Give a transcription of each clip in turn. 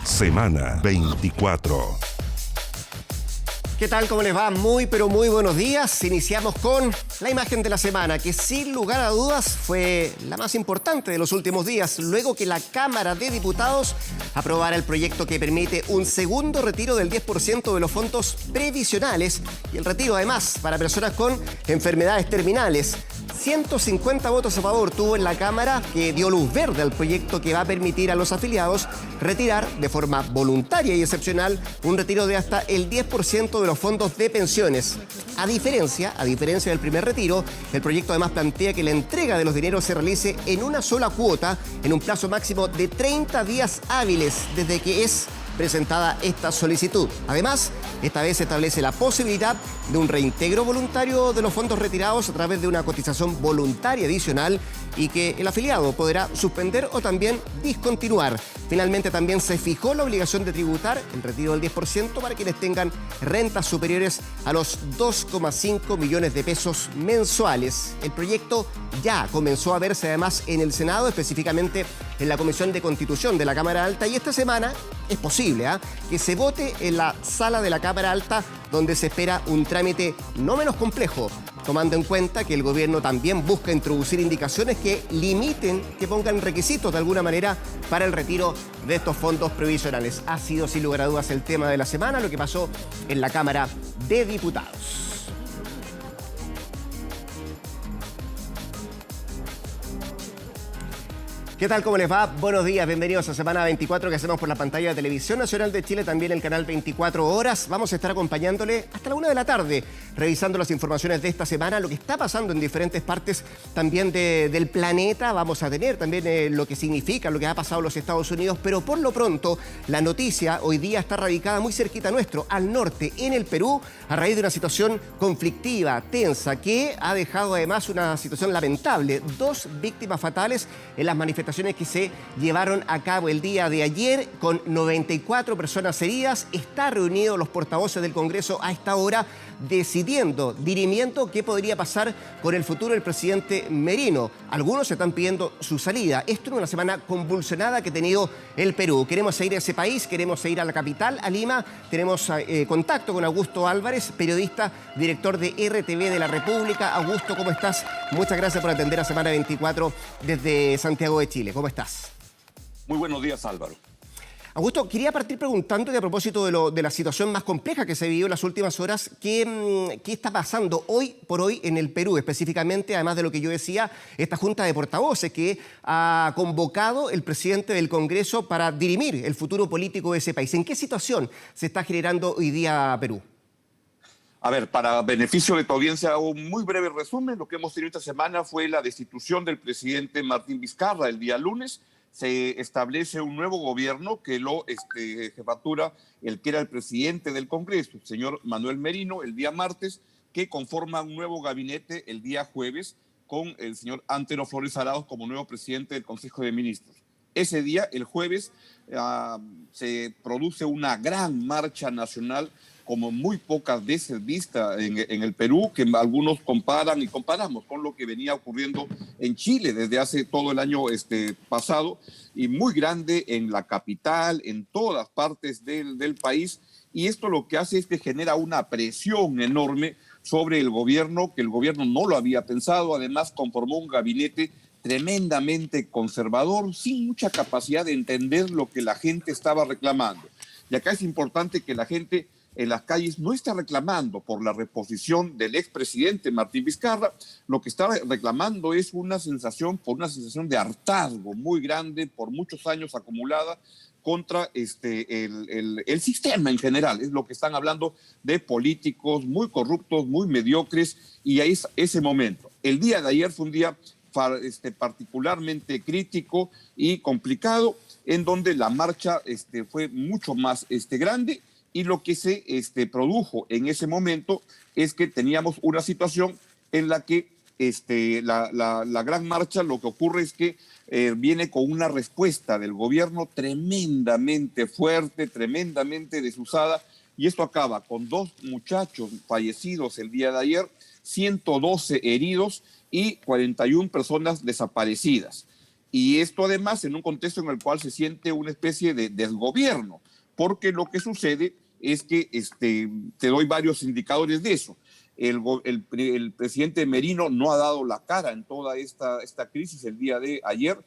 Semana 24. ¿Qué tal? ¿Cómo les va? Muy, pero muy buenos días. Iniciamos con la imagen de la semana, que sin lugar a dudas fue la más importante de los últimos días, luego que la Cámara de Diputados aprobara el proyecto que permite un segundo retiro del 10% de los fondos previsionales y el retiro además para personas con enfermedades terminales. 150 votos a favor tuvo en la Cámara, que dio luz verde al proyecto que va a permitir a los afiliados retirar de forma voluntaria y excepcional un retiro de hasta el 10% de los fondos de pensiones. A diferencia del primer retiro, el proyecto además plantea que la entrega de los dineros se realice en una sola cuota en un plazo máximo de 30 días hábiles desde que es presentada esta solicitud. Además, esta vez se establece la posibilidad de un reintegro voluntario de los fondos retirados a través de una cotización voluntaria adicional y que el afiliado podrá suspender o también discontinuar. Finalmente, también se fijó la obligación de tributar el retiro del 10% para quienes tengan rentas superiores a los 2,5 millones de pesos mensuales. El proyecto ya comenzó a verse además en el Senado, específicamente en la Comisión de Constitución de la Cámara Alta, y esta semana es posible que se vote en la sala de la Cámara Alta, donde se espera un trámite no menos complejo, tomando en cuenta que el gobierno también busca introducir indicaciones que limiten, que pongan requisitos de alguna manera para el retiro de estos fondos previsionales. Ha sido sin lugar a dudas el tema de la semana, lo que pasó en la Cámara de Diputados. ¿Qué tal? ¿Cómo les va? Buenos días, bienvenidos a Semana 24 que hacemos por la pantalla de Televisión Nacional de Chile, también el canal 24 Horas. Vamos a estar acompañándole hasta la 1 de la tarde, revisando las informaciones de esta semana, lo que está pasando en diferentes partes también del planeta. Vamos a tener también lo que significa, lo que ha pasado en los Estados Unidos, pero por lo pronto la noticia hoy día está radicada muy cerquita nuestro, al norte, en el Perú, a raíz de una situación conflictiva, tensa, que ha dejado además una situación lamentable. 2 víctimas fatales en las manifestaciones que se llevaron a cabo el día de ayer, con 94 personas heridas. Está reunido los portavoces del Congreso a esta hora, dirimiendo qué podría pasar con el futuro del presidente Merino. Algunos están pidiendo su salida. Esto es una semana convulsionada que ha tenido el Perú. Queremos ir a ese país, queremos ir a la capital, a Lima. Tenemos contacto con Augusto Álvarez, periodista, director de RTV de la República. Augusto, ¿cómo estás? Muchas gracias por atender a Semana 24 desde Santiago de Chile. ¿Cómo estás? Muy buenos días, Álvaro. Augusto, quería partir preguntándote a propósito de la situación más compleja que se vivió en las últimas horas. ¿Qué está pasando hoy por hoy en el Perú? Específicamente, además de lo que yo decía, esta junta de portavoces que ha convocado el presidente del Congreso para dirimir el futuro político de ese país. ¿En qué situación se está generando hoy día Perú? A ver, para beneficio de tu audiencia, hago un muy breve resumen. Lo que hemos tenido esta semana fue la destitución del presidente Martín Vizcarra el día lunes. Se establece un nuevo gobierno que lo jefatura el que era el presidente del Congreso, el señor Manuel Merino, el día martes, que conforma un nuevo gabinete el día jueves con el señor Antero Flores Arauz como nuevo presidente del Consejo de Ministros. Ese día, el jueves, se produce una gran marcha nacional como muy pocas veces vista en el Perú, que algunos comparan y comparamos con lo que venía ocurriendo en Chile desde hace todo el año pasado, y muy grande en la capital, en todas partes del país, y esto lo que hace es que genera una presión enorme sobre el gobierno, que el gobierno no lo había pensado. Además conformó un gabinete tremendamente conservador, sin mucha capacidad de entender lo que la gente estaba reclamando. Y acá es importante que la gente en las calles no está reclamando por la reposición del expresidente Martín Vizcarra. Lo que está reclamando es una sensación de hartazgo muy grande, por muchos años acumulada, contra el sistema en general. Es lo que están hablando de políticos muy corruptos, muy mediocres, y ahí es ese momento. El día de ayer fue un día particularmente crítico y complicado, en donde la marcha fue mucho más grande, y lo que se produjo en ese momento es que teníamos una situación en la que la gran marcha, lo que ocurre es que viene con una respuesta del gobierno tremendamente fuerte, tremendamente desusada, y esto acaba con 2 muchachos fallecidos el día de ayer, 112 heridos y 41 personas desaparecidas. Y esto además en un contexto en el cual se siente una especie de desgobierno, porque lo que sucede es que te doy varios indicadores de eso. El presidente Merino no ha dado la cara en toda esta crisis el día de ayer.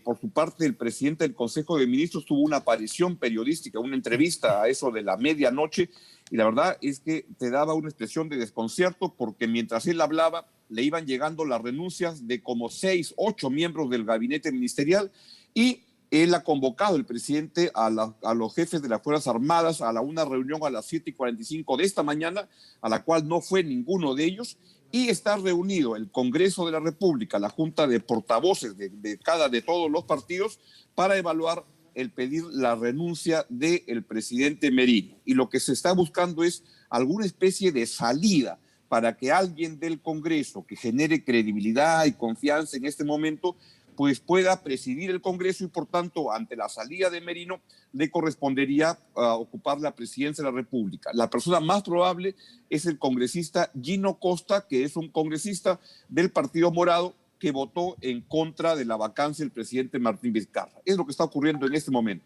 Por su parte, el presidente del Consejo de Ministros tuvo una aparición periodística, una entrevista a eso de la medianoche, y la verdad es que te daba una expresión de desconcierto porque mientras él hablaba le iban llegando las renuncias de como 6, 8 miembros del gabinete ministerial, y él ha convocado, el presidente, a los jefes de las Fuerzas Armadas a una reunión a las 7:45 de esta mañana, a la cual no fue ninguno de ellos, y está reunido el Congreso de la República, la Junta de Portavoces de todos los partidos, para evaluar el pedir la renuncia del presidente Merino. Y lo que se está buscando es alguna especie de salida para que alguien del Congreso que genere credibilidad y confianza en este momento, pues pueda presidir el Congreso y, por tanto, ante la salida de Merino, le correspondería ocupar la presidencia de la República. La persona más probable es el congresista Gino Costa, que es un congresista del Partido Morado que votó en contra de la vacancia del presidente Martín Vizcarra. Es lo que está ocurriendo en este momento.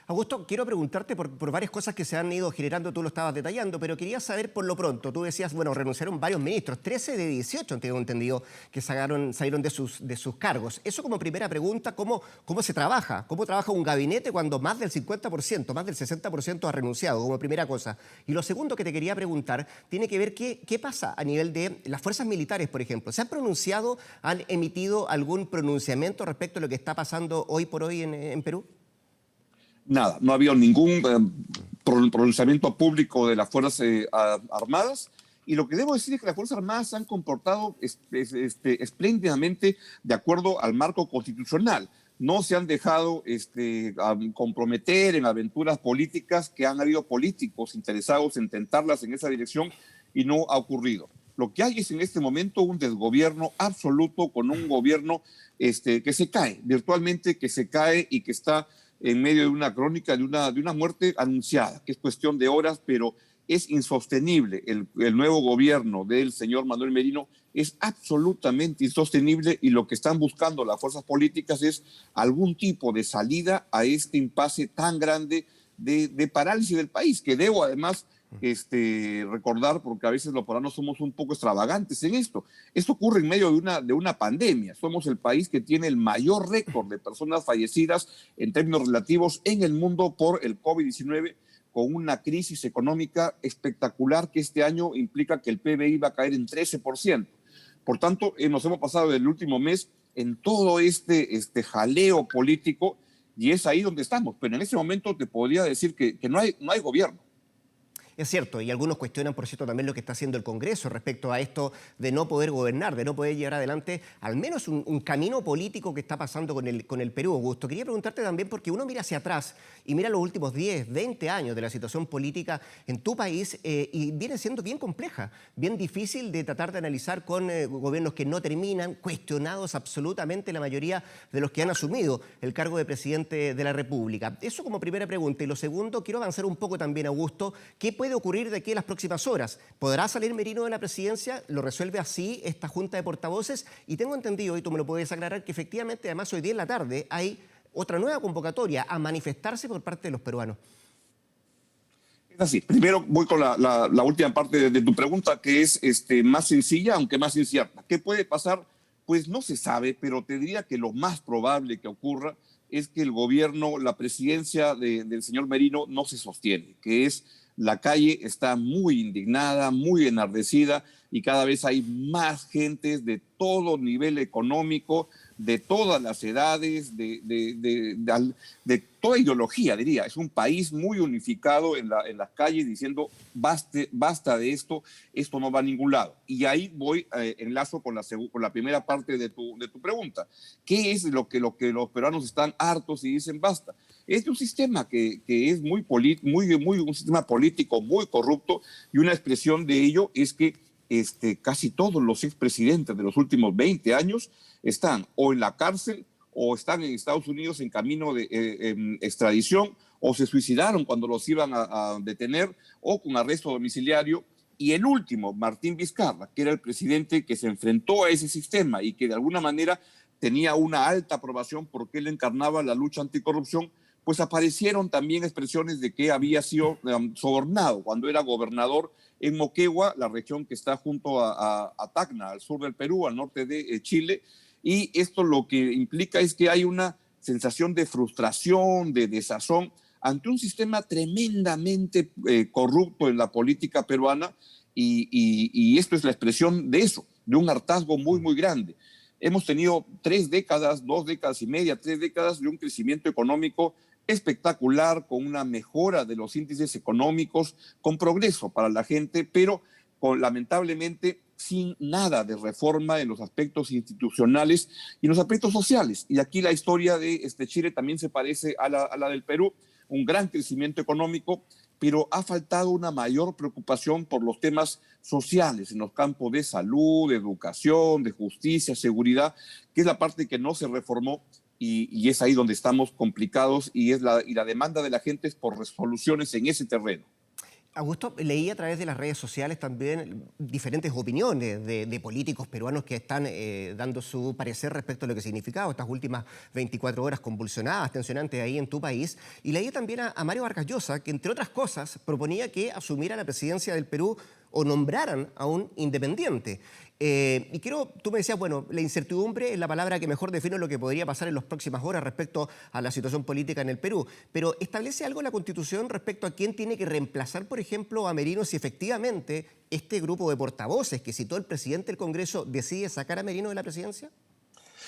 Augusto, quiero preguntarte por varias cosas que se han ido generando, tú lo estabas detallando, pero quería saber por lo pronto, tú decías, bueno, renunciaron varios ministros, 13 de 18, tengo entendido, que salieron de sus cargos. Eso como primera pregunta, ¿cómo se trabaja? ¿Cómo trabaja un gabinete cuando más del 50%, más del 60% ha renunciado, como primera cosa? Y lo segundo que te quería preguntar tiene que ver qué pasa a nivel de las fuerzas militares, por ejemplo. ¿Se han pronunciado, han emitido algún pronunciamiento respecto a lo que está pasando hoy por hoy en Perú? Nada, no ha habido ningún pronunciamiento público de las Fuerzas Armadas, y lo que debo decir es que las Fuerzas Armadas se han comportado espléndidamente de acuerdo al marco constitucional. No se han dejado comprometer en aventuras políticas, que han habido políticos interesados en tentarlas en esa dirección y no ha ocurrido. Lo que hay es en este momento un desgobierno absoluto, con un gobierno que se cae, virtualmente que se cae, y que está en medio de una crónica de una muerte anunciada, que es cuestión de horas, pero es insostenible. El nuevo gobierno del señor Manuel Merino es absolutamente insostenible, y lo que están buscando las fuerzas políticas es algún tipo de salida a este impasse tan grande de parálisis del país, que debo además recordar, porque a veces los peruanos somos un poco extravagantes en esto. Esto ocurre en medio de una pandemia. Somos el país que tiene el mayor récord de personas fallecidas en términos relativos en el mundo por el COVID-19, con una crisis económica espectacular que este año implica que el PBI va a caer en 13%. Por tanto, nos hemos pasado el último mes en todo este jaleo político, y es ahí donde estamos. Pero en este momento te podría decir que no hay gobierno. Es cierto, y algunos cuestionan, por cierto, también lo que está haciendo el Congreso respecto a esto de no poder gobernar, de no poder llevar adelante al menos un camino político que está pasando con el Perú, Augusto. Quería preguntarte también, porque uno mira hacia atrás y mira los últimos 10, 20 años de la situación política en tu país, y viene siendo bien compleja, bien difícil de tratar de analizar, con gobiernos que no terminan, cuestionados absolutamente la mayoría de los que han asumido el cargo de presidente de la República. Eso como primera pregunta. Y lo segundo, quiero avanzar un poco también, Augusto. ¿Qué puede ocurrir de aquí en las próximas horas? ¿Podrá salir Merino de la presidencia? ¿Lo resuelve así esta Junta de Portavoces? Y tengo entendido, y tú me lo puedes aclarar, que efectivamente además hoy día en la tarde hay otra nueva convocatoria a manifestarse por parte de los peruanos. Es así. Primero voy con la última parte de tu pregunta, que es más sencilla, aunque más incierta. ¿Qué puede pasar? Pues no se sabe, pero te diría que lo más probable que ocurra es que el gobierno, la presidencia del señor Merino no se sostiene, que es la calle está muy indignada, muy enardecida, y cada vez hay más gentes de todo nivel económico, de todas las edades, de toda ideología, diría. Es un país muy unificado en las calles basta de esto no va a ningún lado. Y ahí enlazo con la primera parte de tu pregunta. ¿Qué es lo que los peruanos están hartos y dicen basta? Es de un sistema que es un sistema político muy corrupto, y una expresión de ello es que casi todos los expresidentes de los últimos 20 años están o en la cárcel, o están en Estados Unidos en camino de extradición, o se suicidaron cuando los iban a detener, o con arresto domiciliario. Y el último, Martín Vizcarra, que era el presidente que se enfrentó a ese sistema y que de alguna manera tenía una alta aprobación porque él encarnaba la lucha anticorrupción, pues aparecieron también expresiones de que había sido sobornado cuando era gobernador en Moquegua, la región que está junto a Tacna, al sur del Perú, al norte de Chile, y esto lo que implica es que hay una sensación de frustración, de desazón, ante un sistema tremendamente corrupto en la política peruana, y esto es la expresión de eso, de un hartazgo muy, muy grande. Hemos tenido 3 décadas, 2 décadas y media, 3 décadas de un crecimiento económico espectacular, con una mejora de los índices económicos, con progreso para la gente, pero lamentablemente sin nada de reforma en los aspectos institucionales y en los aspectos sociales. Y aquí la historia de Chile también se parece a la del Perú, un gran crecimiento económico, pero ha faltado una mayor preocupación por los temas sociales en los campos de salud, de educación, de justicia, seguridad, que es la parte que no se reformó, y es ahí donde estamos complicados, y la demanda de la gente es por resoluciones en ese terreno. Augusto, leí a través de las redes sociales también diferentes opiniones de políticos peruanos que están dando su parecer respecto a lo que ha significado estas últimas 24 horas convulsionadas, tensionantes ahí en tu país. Y leí también a Mario Vargas Llosa, que entre otras cosas proponía que asumiera la presidencia del Perú o nombraran a un independiente. Y tú me decías, bueno, la incertidumbre es la palabra que mejor define lo que podría pasar en las próximas horas respecto a la situación política en el Perú. Pero ¿establece algo la Constitución respecto a quién tiene que reemplazar, por ejemplo, a Merino si efectivamente este grupo de portavoces que citó el presidente del Congreso decide sacar a Merino de la presidencia?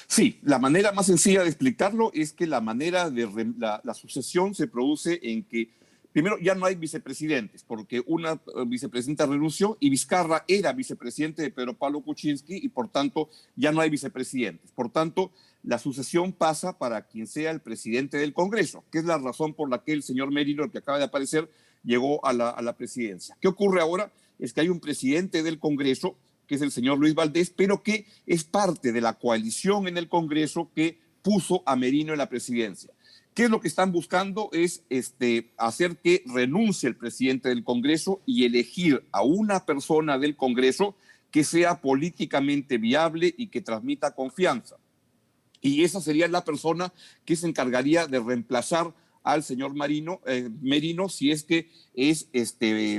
Sí, la manera más sencilla de explicarlo es que la manera de la sucesión se produce en que primero, ya no hay vicepresidentes, porque una vicepresidenta renunció y Vizcarra era vicepresidente de Pedro Pablo Kuczynski y por tanto ya no hay vicepresidentes. Por tanto, la sucesión pasa para quien sea el presidente del Congreso, que es la razón por la que el señor Merino, el que acaba de aparecer, llegó a la presidencia. ¿Qué ocurre ahora? Es que hay un presidente del Congreso, que es el señor Luis Valdés, pero que es parte de la coalición en el Congreso que puso a Merino en la presidencia. ¿Qué es lo que están buscando? Es hacer que renuncie el presidente del Congreso y elegir a una persona del Congreso que sea políticamente viable y que transmita confianza. Y esa sería la persona que se encargaría de reemplazar al señor Merino si es que es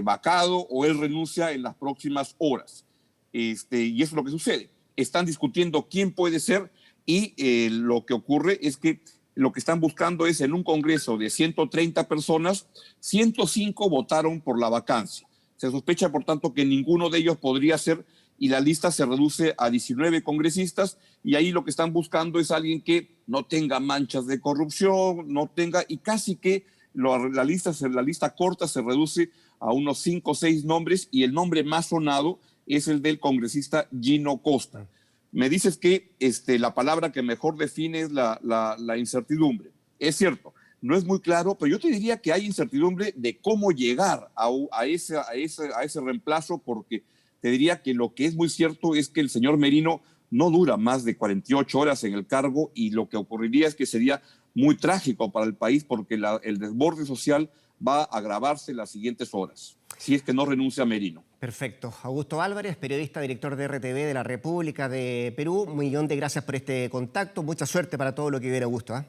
vacado o él renuncia en las próximas horas. Y eso es lo que sucede. Están discutiendo quién puede ser y lo que ocurre es que lo que están buscando es en un Congreso de 130 personas, 105 votaron por la vacancia. Se sospecha, por tanto, que ninguno de ellos podría ser y la lista se reduce a 19 congresistas y ahí lo que están buscando es alguien que no tenga manchas de corrupción, no tenga, y casi que la lista corta se reduce a unos 5 o 6 nombres y el nombre más sonado es el del congresista Gino Costa. Me dices que la palabra que mejor define es la incertidumbre. Es cierto, no es muy claro, pero yo te diría que hay incertidumbre de cómo llegar a ese reemplazo, porque te diría que lo que es muy cierto es que el señor Merino no dura más de 48 horas en el cargo y lo que ocurriría es que sería muy trágico para el país porque el desborde social va a agravarse en las siguientes horas, si es que no renuncia a Merino. Perfecto. Augusto Álvarez, periodista, director de RTV de la República de Perú. Un millón de gracias por este contacto. Mucha suerte para todo lo que viene, Augusto.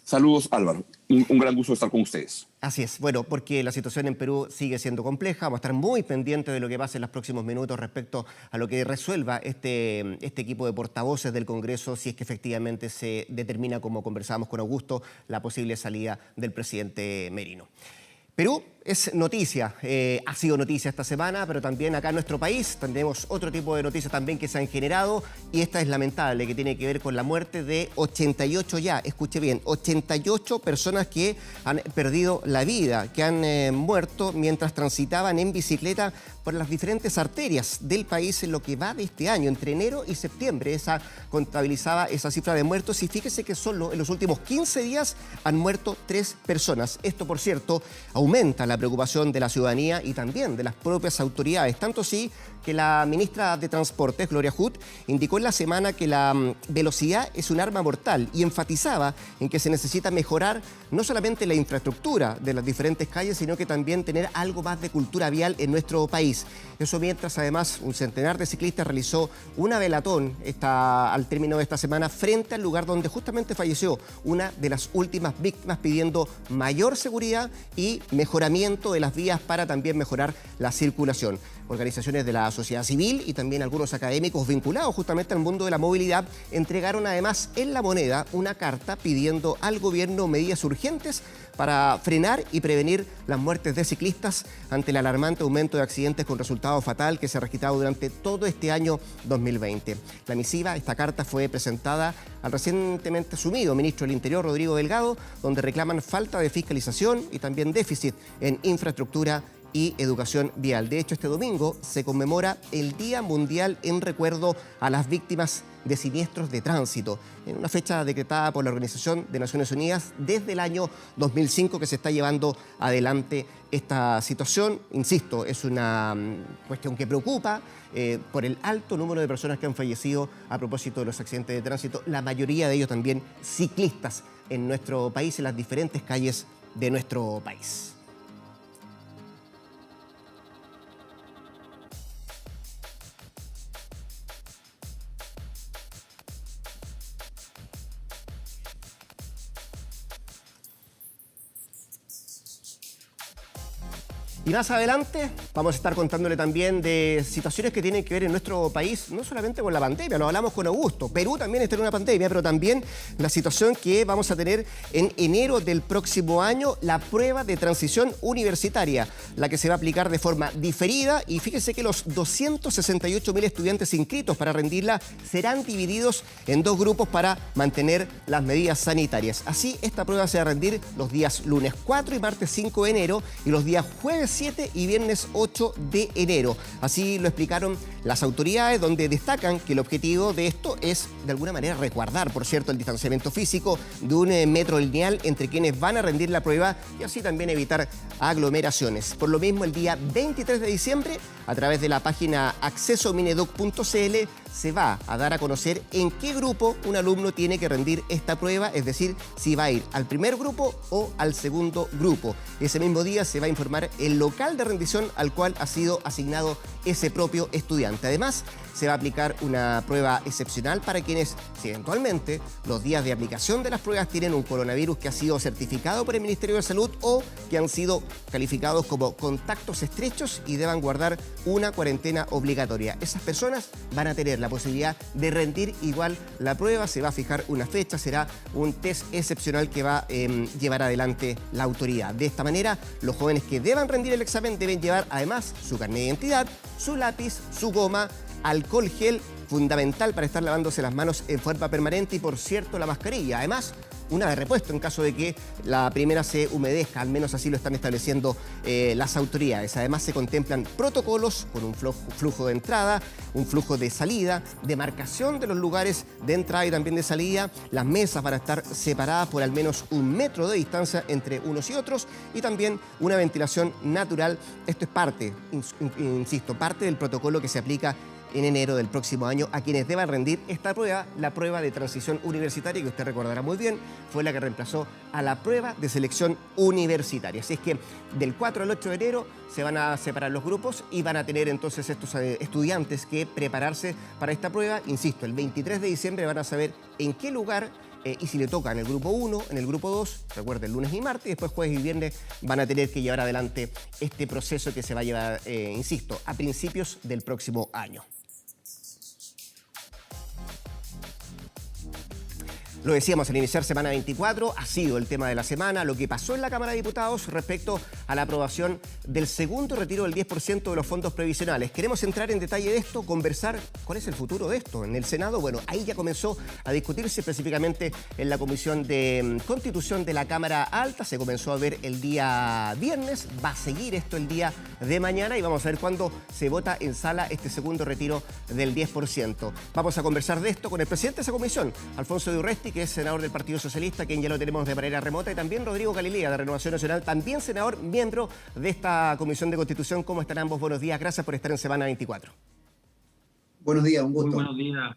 Saludos, Álvaro. Un gran gusto estar con ustedes. Así es. Bueno, porque la situación en Perú sigue siendo compleja. Vamos a estar muy pendientes de lo que pase en los próximos minutos respecto a lo que resuelva este equipo de portavoces del Congreso, si es que efectivamente se determina, como conversábamos con Augusto, la posible salida del presidente Merino. Perú es noticia, ha sido noticia esta semana, pero también acá en nuestro país tenemos otro tipo de noticias también que se han generado y esta es lamentable, que tiene que ver con la muerte de 88 escuche bien, 88 personas que han perdido la vida, que han muerto mientras transitaban en bicicleta por las diferentes arterias del país en lo que va de este año, entre enero y septiembre. Contabilizaba esa cifra de muertos y fíjese que solo en los últimos 15 días han muerto 3 personas. Esto, por cierto, a aumenta la preocupación de la ciudadanía y también de las propias autoridades. Tanto así que la ministra de Transportes, Gloria Hood, indicó en la semana que la velocidad es un arma mortal y enfatizaba en que se necesita mejorar no solamente la infraestructura de las diferentes calles, sino que también tener algo más de cultura vial en nuestro país. Eso mientras además un centenar de ciclistas realizó una velatón al término de esta semana frente al lugar donde justamente falleció una de las últimas víctimas, pidiendo mayor seguridad y mejoramiento de las vías para también mejorar la circulación. Organizaciones de la sociedad civil y también algunos académicos vinculados justamente al mundo de la movilidad entregaron además en La Moneda una carta pidiendo al gobierno medidas urgentes para frenar y prevenir las muertes de ciclistas ante el alarmante aumento de accidentes con resultado fatal que se ha registrado durante todo este año 2020. La misiva, esta carta, fue presentada al recientemente asumido ministro del Interior, Rodrigo Delgado, donde reclaman falta de fiscalización y también déficit en infraestructura y educación vial. De hecho, este domingo se conmemora el Día Mundial en recuerdo a las víctimas de siniestros de tránsito, en una fecha decretada por la Organización de Naciones Unidas desde el año 2005 que se está llevando adelante esta situación. Insisto, es una cuestión que preocupa por el alto número de personas que han fallecido a propósito de los accidentes de tránsito, la mayoría de ellos también ciclistas en nuestro país, en las diferentes calles de nuestro país. Y más adelante vamos a estar contándole también de situaciones que tienen que ver en nuestro país, no solamente con la pandemia, lo hablamos con Augusto. Perú también está en una pandemia, pero también la situación que vamos a tener en enero del próximo año, la prueba de transición universitaria, la que se va a aplicar de forma diferida. Y fíjense que los 268.000 estudiantes inscritos para rendirla serán divididos en dos grupos para mantener las medidas sanitarias. Así, esta prueba se va a rendir los días lunes 4 y martes 5 de enero y los días jueves 7 y viernes 8 de enero. Así lo explicaron las autoridades, donde destacan que el objetivo de esto es, de alguna manera, resguardar, por cierto, el distanciamiento físico de un metro lineal entre quienes van a rendir la prueba y así también evitar aglomeraciones. Por lo mismo, el día 23 de diciembre, a través de la página accesominedoc.cl, se va a dar a conocer en qué grupo un alumno tiene que rendir esta prueba, es decir, si va a ir al primer grupo o al segundo grupo. Ese mismo día se va a informar el local de rendición al cual ha sido asignado ese propio estudiante. Además, se va a aplicar una prueba excepcional para quienes, si eventualmente los días de aplicación de las pruebas tienen un coronavirus que ha sido certificado por el Ministerio de Salud o que han sido calificados como contactos estrechos y deban guardar una cuarentena obligatoria. Esas personas van a tener la posibilidad de rendir igual la prueba. Se va a fijar una fecha, será un test excepcional que va a llevar adelante la autoridad. De esta manera, los jóvenes que deban rendir el examen deben llevar además su carnet de identidad, su lápiz, su goma, alcohol gel, fundamental para estar lavándose las manos en forma permanente y, por cierto, la mascarilla. Además, una de repuesto en caso de que la primera se humedezca, al menos así lo están estableciendo las autoridades. Además, se contemplan protocolos con un flujo de entrada, un flujo de salida, demarcación de los lugares de entrada y también de salida. Las mesas van a estar separadas por al menos 1 metro de distancia entre unos y otros y también una ventilación natural. Esto es parte, insisto, parte del protocolo que se aplica en enero del próximo año a quienes deban rendir esta prueba, la prueba de transición universitaria, que usted recordará muy bien, fue la que reemplazó a la prueba de selección universitaria. Así es que del 4 al 8 de enero se van a separar los grupos y van a tener entonces estos estudiantes que prepararse para esta prueba. Insisto, el 23 de diciembre van a saber en qué lugar y si le toca en el grupo 1, en el grupo 2, recuerden, lunes y martes, y después jueves y viernes van a tener que llevar adelante este proceso que se va a llevar, insisto, a principios del próximo año. Lo decíamos al iniciar semana 24, ha sido el tema de la semana, lo que pasó en la Cámara de Diputados respecto a la aprobación del segundo retiro del 10% de los fondos previsionales. Queremos entrar en detalle de esto, conversar cuál es el futuro de esto. En el Senado, bueno, ahí ya comenzó a discutirse específicamente en la Comisión de Constitución de la Cámara Alta. Se comenzó a ver el día viernes, va a seguir esto el día de mañana y vamos a ver cuándo se vota en sala este segundo retiro del 10%. Vamos a conversar de esto con el presidente de esa comisión, Alfonso de Urresti, que es senador del Partido Socialista, quien ya lo tenemos de manera remota, y también Rodrigo Galilea, de Renovación Nacional, también senador, miembro de esta Comisión de Constitución. ¿Cómo están ambos? Buenos días, gracias por estar en Semana 24. Buenos días, un gusto. Muy buenos días.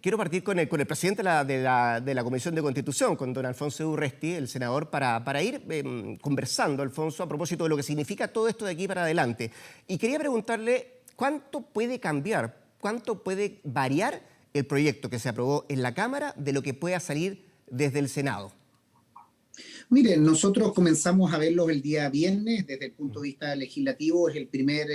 Quiero partir con el presidente de la Comisión de Constitución, con don Alfonso Urresti, el senador, para ir conversando, Alfonso, a propósito de lo que significa todo esto de aquí para adelante. Y quería preguntarle cuánto puede cambiar, cuánto puede variar el proyecto que se aprobó en la Cámara de lo que pueda salir desde el Senado. Miren, nosotros comenzamos a verlos el día viernes. Desde el punto de vista legislativo es el primer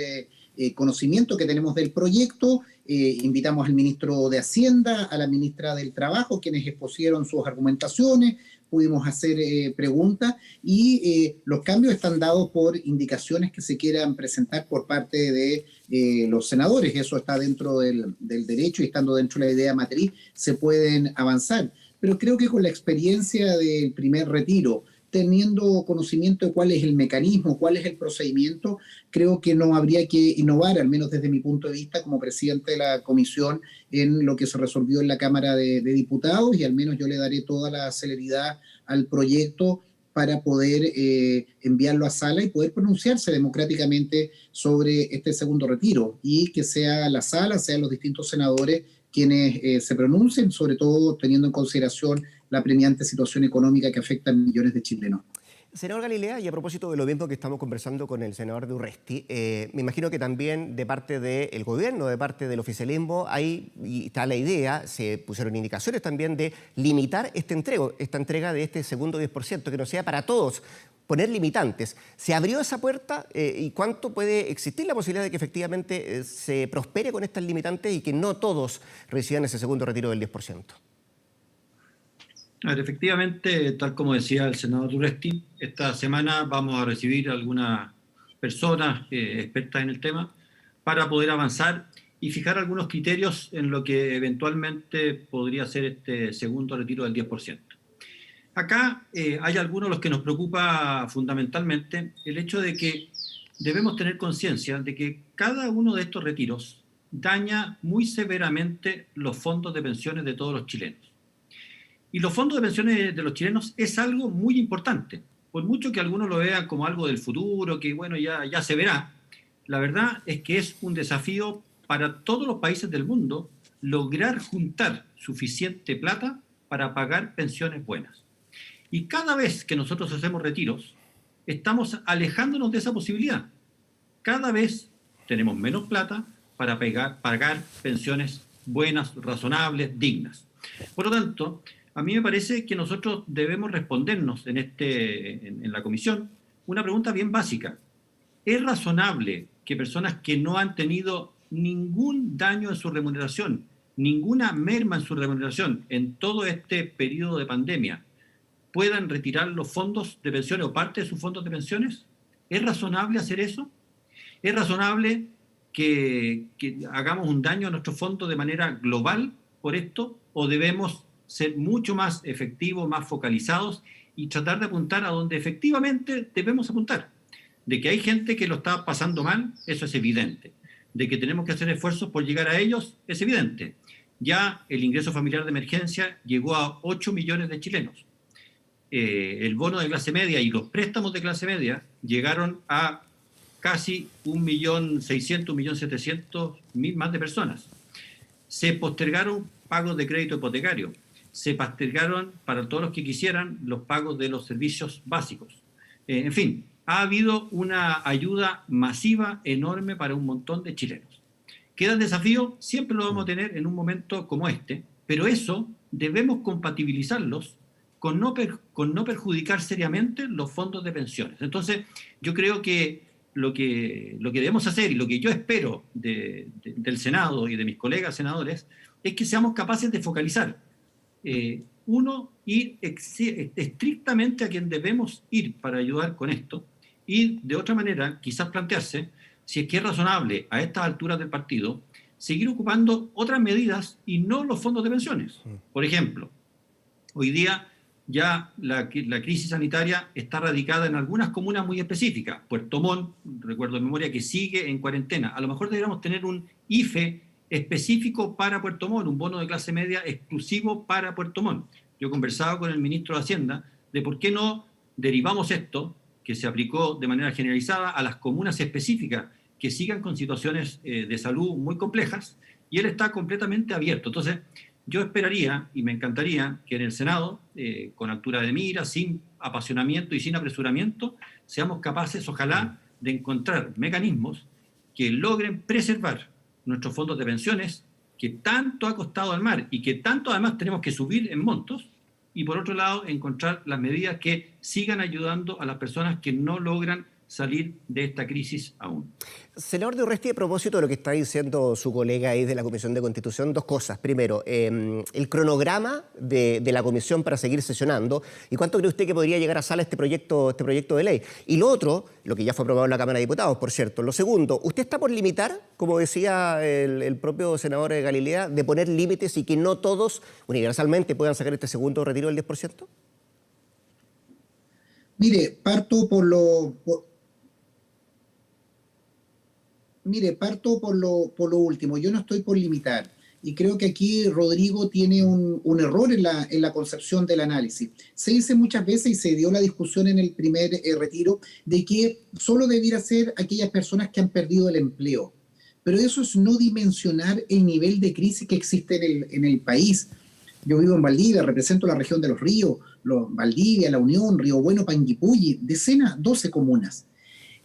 conocimiento que tenemos del proyecto. Invitamos al ministro de Hacienda, a la ministra del Trabajo, quienes expusieron sus argumentaciones, pudimos hacer preguntas y los cambios están dados por indicaciones que se quieran presentar por parte de los senadores. Eso está dentro del derecho y estando dentro de la idea matriz se pueden avanzar. Pero creo que con la experiencia del primer retiro, teniendo conocimiento de cuál es el mecanismo, cuál es el procedimiento, creo que no habría que innovar, al menos desde mi punto de vista como presidente de la comisión, en lo que se resolvió en la Cámara de Diputados, y al menos yo le daré toda la celeridad al proyecto para poder enviarlo a sala y poder pronunciarse democráticamente sobre este segundo retiro, y que sea la sala, sean los distintos senadores quienes se pronuncien, sobre todo teniendo en consideración la apremiante situación económica que afecta a millones de chilenos. Senador Galilea, y a propósito de lo mismo que estamos conversando con el senador de Urresti, me imagino que también de parte del gobierno, de parte del oficialismo, y está la idea, se pusieron indicaciones también de limitar esta entrega de este segundo 10%, que no sea para todos, poner limitantes. ¿Se abrió esa puerta y cuánto puede existir la posibilidad de que efectivamente se prospere con estas limitantes y que no todos reciban ese segundo retiro del 10%? A ver, efectivamente, tal como decía el senador Urresti, esta semana vamos a recibir algunas personas expertas en el tema para poder avanzar y fijar algunos criterios en lo que eventualmente podría ser este segundo retiro del 10%. Acá hay algunos los que nos preocupa fundamentalmente el hecho de que debemos tener conciencia de que cada uno de estos retiros daña muy severamente los fondos de pensiones de todos los chilenos. Y los fondos de pensiones de los chilenos es algo muy importante. Por mucho que algunos lo vean como algo del futuro, que bueno, ya se verá, la verdad es que es un desafío para todos los países del mundo lograr juntar suficiente plata para pagar pensiones buenas. Y cada vez que nosotros hacemos retiros, estamos alejándonos de esa posibilidad. Cada vez tenemos menos plata para pagar pensiones buenas, razonables, dignas. Por lo tanto, a mí me parece que nosotros debemos respondernos en la comisión una pregunta bien básica. ¿Es razonable que personas que no han tenido ningún daño en su remuneración, ninguna merma en su remuneración en todo este periodo de pandemia, puedan retirar los fondos de pensiones o parte de sus fondos de pensiones? ¿Es razonable hacer eso? ¿Es razonable que hagamos un daño a nuestros fondos de manera global por esto? ¿O debemos ser mucho más efectivos, más focalizados y tratar de apuntar a donde efectivamente debemos apuntar? De que hay gente que lo está pasando mal, eso es evidente. De que tenemos que hacer esfuerzos por llegar a ellos, es evidente. Ya el ingreso familiar de emergencia llegó a 8 millones de chilenos. El bono de clase media y los préstamos de clase media llegaron a casi 1.600.000, 1.700.000 más de personas. Se postergaron pagos de crédito hipotecario. Se postergaron para todos los que quisieran los pagos de los servicios básicos. En fin, ha habido una ayuda masiva, enorme para un montón de chilenos. ¿Queda el desafío? Siempre lo vamos a tener en un momento como este, pero eso debemos compatibilizarlos con no perjudicar seriamente los fondos de pensiones. Entonces, yo creo que lo que debemos hacer y lo que yo espero del Senado y de mis colegas senadores es que seamos capaces de focalizar. Uno, ir estrictamente a quien debemos ir para ayudar con esto, y de otra manera quizás plantearse si es que es razonable a estas alturas del partido seguir ocupando otras medidas y no los fondos de pensiones. Por ejemplo, hoy día ya la crisis sanitaria está radicada en algunas comunas muy específicas. Puerto Montt, recuerdo de memoria, que sigue en cuarentena. A lo mejor deberíamos tener un IFE específico para Puerto Montt, un bono de clase media exclusivo para Puerto Montt. Yo he conversado con el ministro de Hacienda de por qué no derivamos esto, que se aplicó de manera generalizada, a las comunas específicas que sigan con situaciones de salud muy complejas, y él está completamente abierto. Entonces, yo esperaría y me encantaría que en el Senado, con altura de mira, sin apasionamiento y sin apresuramiento, seamos capaces, ojalá, de encontrar mecanismos que logren preservar nuestros fondos de pensiones, que tanto ha costado al mar y que tanto además tenemos que subir en montos, y por otro lado, encontrar las medidas que sigan ayudando a las personas que no logran salir de esta crisis aún. Senador de Urresti, a propósito de lo que está diciendo su colega ahí de la Comisión de Constitución, dos cosas. Primero, el cronograma de la comisión para seguir sesionando, y cuánto cree usted que podría llegar a sala este proyecto de ley. Y lo otro, lo que ya fue aprobado en la Cámara de Diputados, por cierto. Lo segundo, ¿usted está por limitar, como decía el propio senador Galilea, de poner límites y que no todos universalmente puedan sacar este segundo retiro del 10%? Mire, parto por lo último. Yo no estoy por limitar. Y creo que aquí Rodrigo tiene un error en la concepción del análisis. Se dice muchas veces, y se dio la discusión en el primer retiro, de que solo debiera ser aquellas personas que han perdido el empleo. Pero eso es no dimensionar el nivel de crisis que existe en el país. Yo vivo en Valdivia, represento la región de los ríos, Valdivia, La Unión, Río Bueno, Panguipulli, 12 comunas.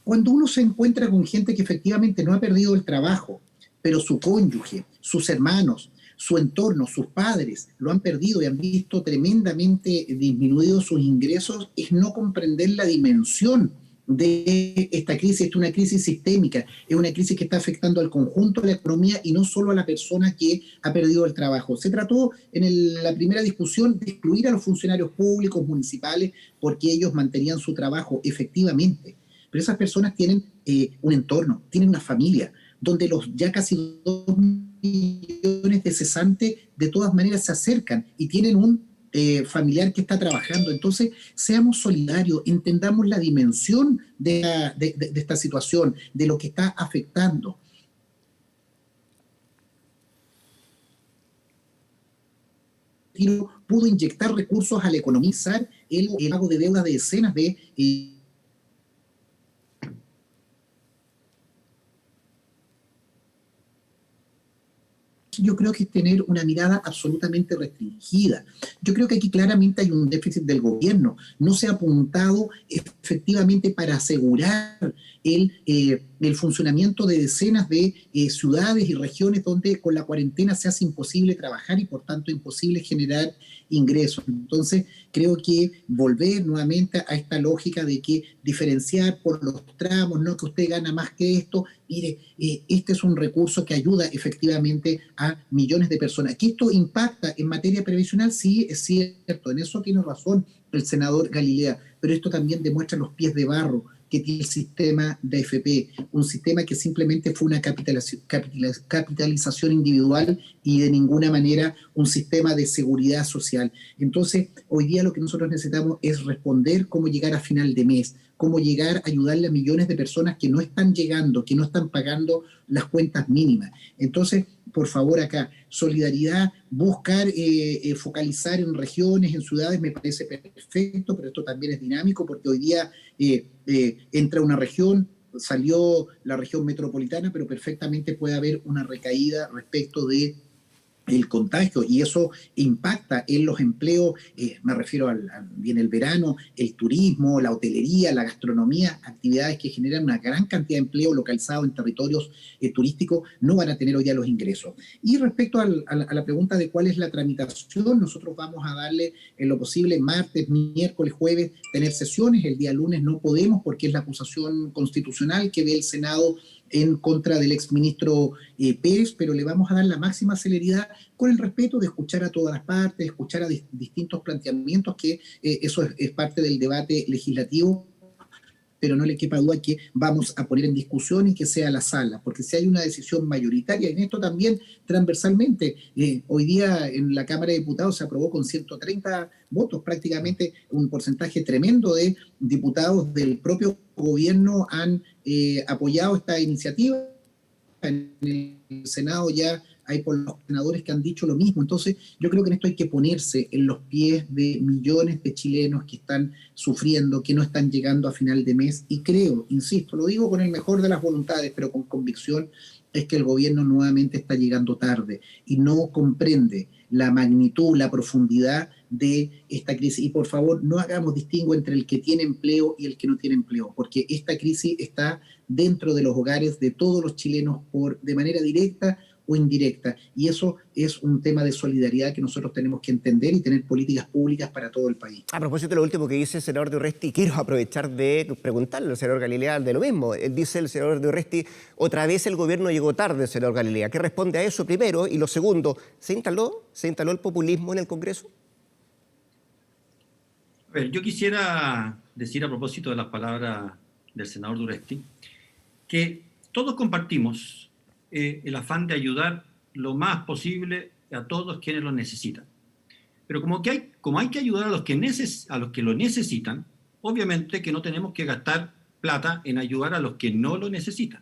Cuando uno se encuentra con gente que efectivamente no ha perdido el trabajo, pero su cónyuge, sus hermanos, su entorno, sus padres lo han perdido y han visto tremendamente disminuidos sus ingresos, es no comprender la dimensión de esta crisis. Es una crisis sistémica, es una crisis que está afectando al conjunto de la economía y no solo a la persona que ha perdido el trabajo. Se trató en la primera discusión de excluir a los funcionarios públicos, municipales, porque ellos mantenían su trabajo efectivamente. Pero esas personas tienen un entorno, tienen una familia, donde los ya casi 2 millones de cesantes de todas maneras se acercan y tienen un familiar que está trabajando. Entonces, seamos solidarios, entendamos la dimensión de esta situación, de lo que está afectando. Pudo inyectar recursos al economizar el pago de deudas de decenas de yo creo que es tener una mirada absolutamente restringida. Yo creo que aquí claramente hay un déficit del gobierno. No se ha apuntado efectivamente para asegurar el funcionamiento de decenas de ciudades y regiones donde con la cuarentena se hace imposible trabajar y por tanto imposible generar ingresos. Entonces, creo que volver nuevamente a esta lógica de que diferenciar por los tramos, no que usted gana más que esto, mire, este es un recurso que ayuda efectivamente a millones de personas. ¿Que esto impacta en materia previsional? Sí, es cierto, en eso tiene razón el senador Galilea, pero esto también demuestra los pies de barro que tiene el sistema de AFP, un sistema que simplemente fue una capitalización individual y de ninguna manera un sistema de seguridad social. Entonces, hoy día lo que nosotros necesitamos es responder cómo llegar a final de mes, cómo llegar a ayudarle a millones de personas que no están llegando, que no están pagando las cuentas mínimas. Entonces, por favor, acá, solidaridad, buscar focalizar en regiones, en ciudades, me parece perfecto, pero esto también es dinámico porque hoy día entra una región, salió la región metropolitana, pero perfectamente puede haber una recaída respecto de el contagio y eso impacta en los empleos, me refiero viene el verano, el turismo, la hotelería, la gastronomía, actividades que generan una gran cantidad de empleo localizado en territorios turísticos, no van a tener hoy día los ingresos. Y respecto a la pregunta de cuál es la tramitación, nosotros vamos a darle en lo posible martes, miércoles, jueves, tener sesiones, el día lunes no podemos porque es la acusación constitucional que ve el Senado en contra del exministro Pérez, pero le vamos a dar la máxima celeridad con el respeto de escuchar a todas las partes, escuchar a distintos planteamientos, que eso es parte del debate legislativo, pero no le quepa duda que vamos a poner en discusión y que sea la sala, porque si hay una decisión mayoritaria, en esto también transversalmente, hoy día en la Cámara de Diputados se aprobó con 130 votos, prácticamente un porcentaje tremendo de diputados del propio gobierno han apoyado esta iniciativa. En el Senado ya hay por los senadores que han dicho lo mismo. Entonces, yo creo que en esto hay que ponerse en los pies de millones de chilenos que están sufriendo, que no están llegando a final de mes, y creo, insisto, lo digo con el mejor de las voluntades, pero con convicción, es que el gobierno nuevamente está llegando tarde y no comprende la magnitud, la profundidad de esta crisis. Y por favor, no hagamos distingo entre el que tiene empleo y el que no tiene empleo, porque esta crisis está dentro de los hogares de todos los chilenos de manera directa o indirecta. Y eso es un tema de solidaridad que nosotros tenemos que entender y tener políticas públicas para todo el país. A propósito de lo último que dice el senador de Urresti, quiero aprovechar de preguntarle al senador Galilea de lo mismo. Él dice, el senador de Urresti, otra vez el gobierno llegó tarde, senador Galilea. ¿Qué responde a eso primero? Y lo segundo, ¿se instaló el populismo en el Congreso? A ver, yo quisiera decir a propósito de las palabras del senador Urresti, que todos compartimos el afán de ayudar lo más posible a todos quienes lo necesitan. Pero como hay que ayudar a los que lo necesitan, obviamente que no tenemos que gastar plata en ayudar a los que no lo necesitan.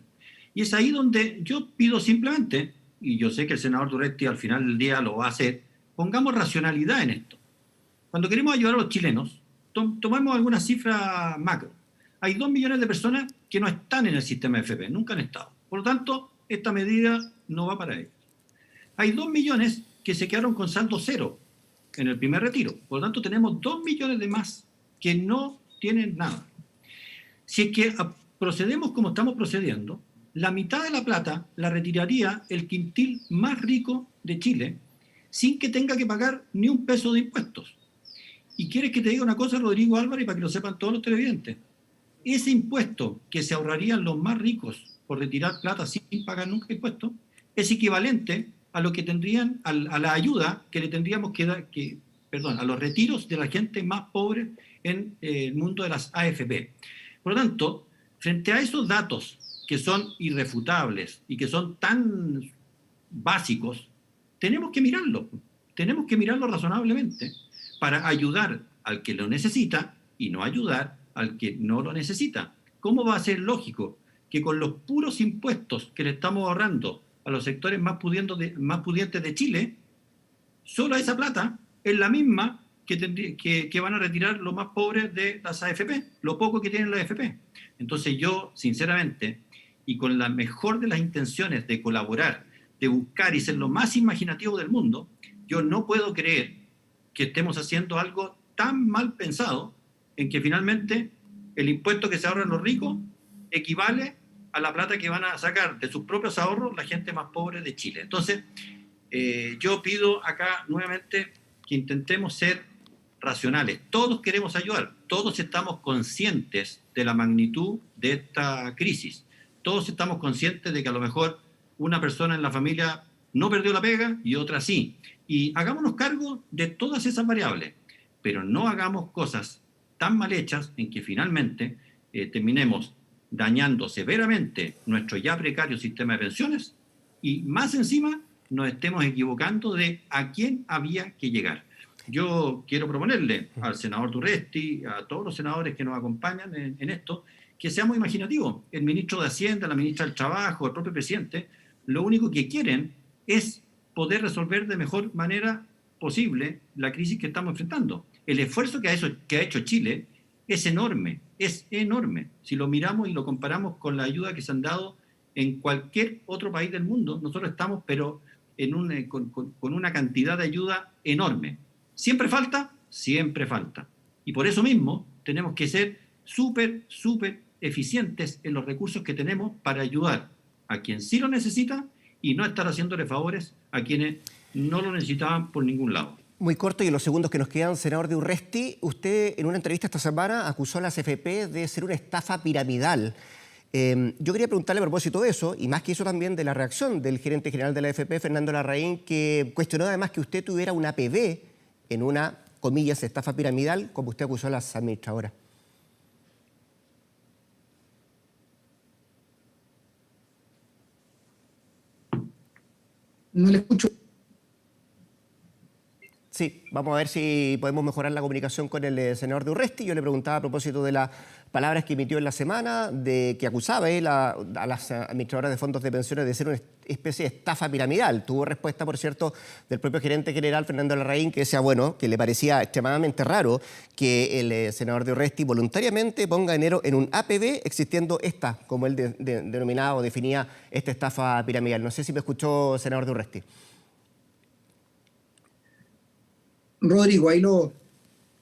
Y es ahí donde yo pido simplemente, y yo sé que el senador Urresti al final del día lo va a hacer, pongamos racionalidad en esto. Cuando queremos ayudar a los chilenos, tomemos alguna cifra macro. Hay 2 millones de personas que no están en el sistema FP, nunca han estado. Por lo tanto, esta medida no va para ellos. Hay 2 millones que se quedaron con saldo cero en el primer retiro. Por lo tanto, tenemos 2 millones de más que no tienen nada. Si es que procedemos como estamos procediendo, la mitad de la plata la retiraría el quintil más rico de Chile sin que tenga que pagar ni un peso de impuestos. Y quieres que te diga una cosa, Rodrigo Álvarez, para que lo sepan todos los televidentes. Ese impuesto que se ahorrarían los más ricos por retirar plata sin pagar nunca impuestos, es equivalente a lo que tendrían, a la ayuda que le tendríamos que dar, a los retiros de la gente más pobre en el mundo de las AFP. Por lo tanto, frente a esos datos que son irrefutables y que son tan básicos, tenemos que mirarlo razonablemente para ayudar al que lo necesita y no ayudar al que no lo necesita. ¿Cómo va a ser lógico que con los puros impuestos que le estamos ahorrando a los sectores más pudientes de Chile, solo esa plata es la misma que van a retirar los más pobres de las AFP, lo poco que tienen las AFP? Entonces yo, sinceramente, y con la mejor de las intenciones de colaborar, de buscar y ser lo más imaginativo del mundo, yo no puedo creer que estemos haciendo algo tan mal pensado en que finalmente el impuesto que se ahorran los ricos equivale a la plata que van a sacar de sus propios ahorros la gente más pobre de Chile. Entonces, yo pido acá nuevamente que intentemos ser racionales. Todos queremos ayudar, todos estamos conscientes de la magnitud de esta crisis. Todos estamos conscientes de que a lo mejor una persona en la familia no perdió la pega y otra sí. Y hagámonos cargo de todas esas variables, pero no hagamos cosas tan mal hechas en que finalmente terminemos dañando severamente nuestro ya precario sistema de pensiones y más encima nos estemos equivocando de a quién había que llegar. Yo quiero proponerle al senador Urresti, a todos los senadores que nos acompañan en esto, que seamos imaginativos. El ministro de Hacienda, la ministra del Trabajo, el propio presidente, lo único que quieren es poder resolver de mejor manera posible la crisis que estamos enfrentando. El esfuerzo que ha hecho Chile es enorme, Si lo miramos y lo comparamos con la ayuda que se han dado en cualquier otro país del mundo, nosotros estamos, pero con una cantidad de ayuda enorme. ¿Siempre falta? Siempre falta. Y por eso mismo tenemos que ser súper eficientes en los recursos que tenemos para ayudar a quien sí lo necesita y no estar haciéndole favores a quienes no lo necesitaban por ningún lado. Muy corto y en los segundos que nos quedan, senador de Urresti, usted en una entrevista esta semana acusó a las AFP de ser una estafa piramidal. Yo quería preguntarle a propósito de eso, y más que eso también de la reacción del gerente general de la AFP, Fernando Larraín, que cuestionó además que usted tuviera una APB en una, comillas, estafa piramidal, como usted acusó a las administradoras. No le escucho. Sí, vamos a ver si podemos mejorar la comunicación con el senador de Urresti. Yo le preguntaba a propósito de las palabras que emitió en la semana, de que acusaba él a las administradoras de fondos de pensiones de ser una especie de estafa piramidal. Tuvo respuesta, por cierto, del propio gerente general, Fernando Larraín, que decía, bueno, que le parecía extremadamente raro que el senador de Urresti voluntariamente ponga dinero en un APB, existiendo esta, como él denominaba o definía, esta estafa piramidal. No sé si me escuchó, senador de Urresti. Rodrigo, ahí lo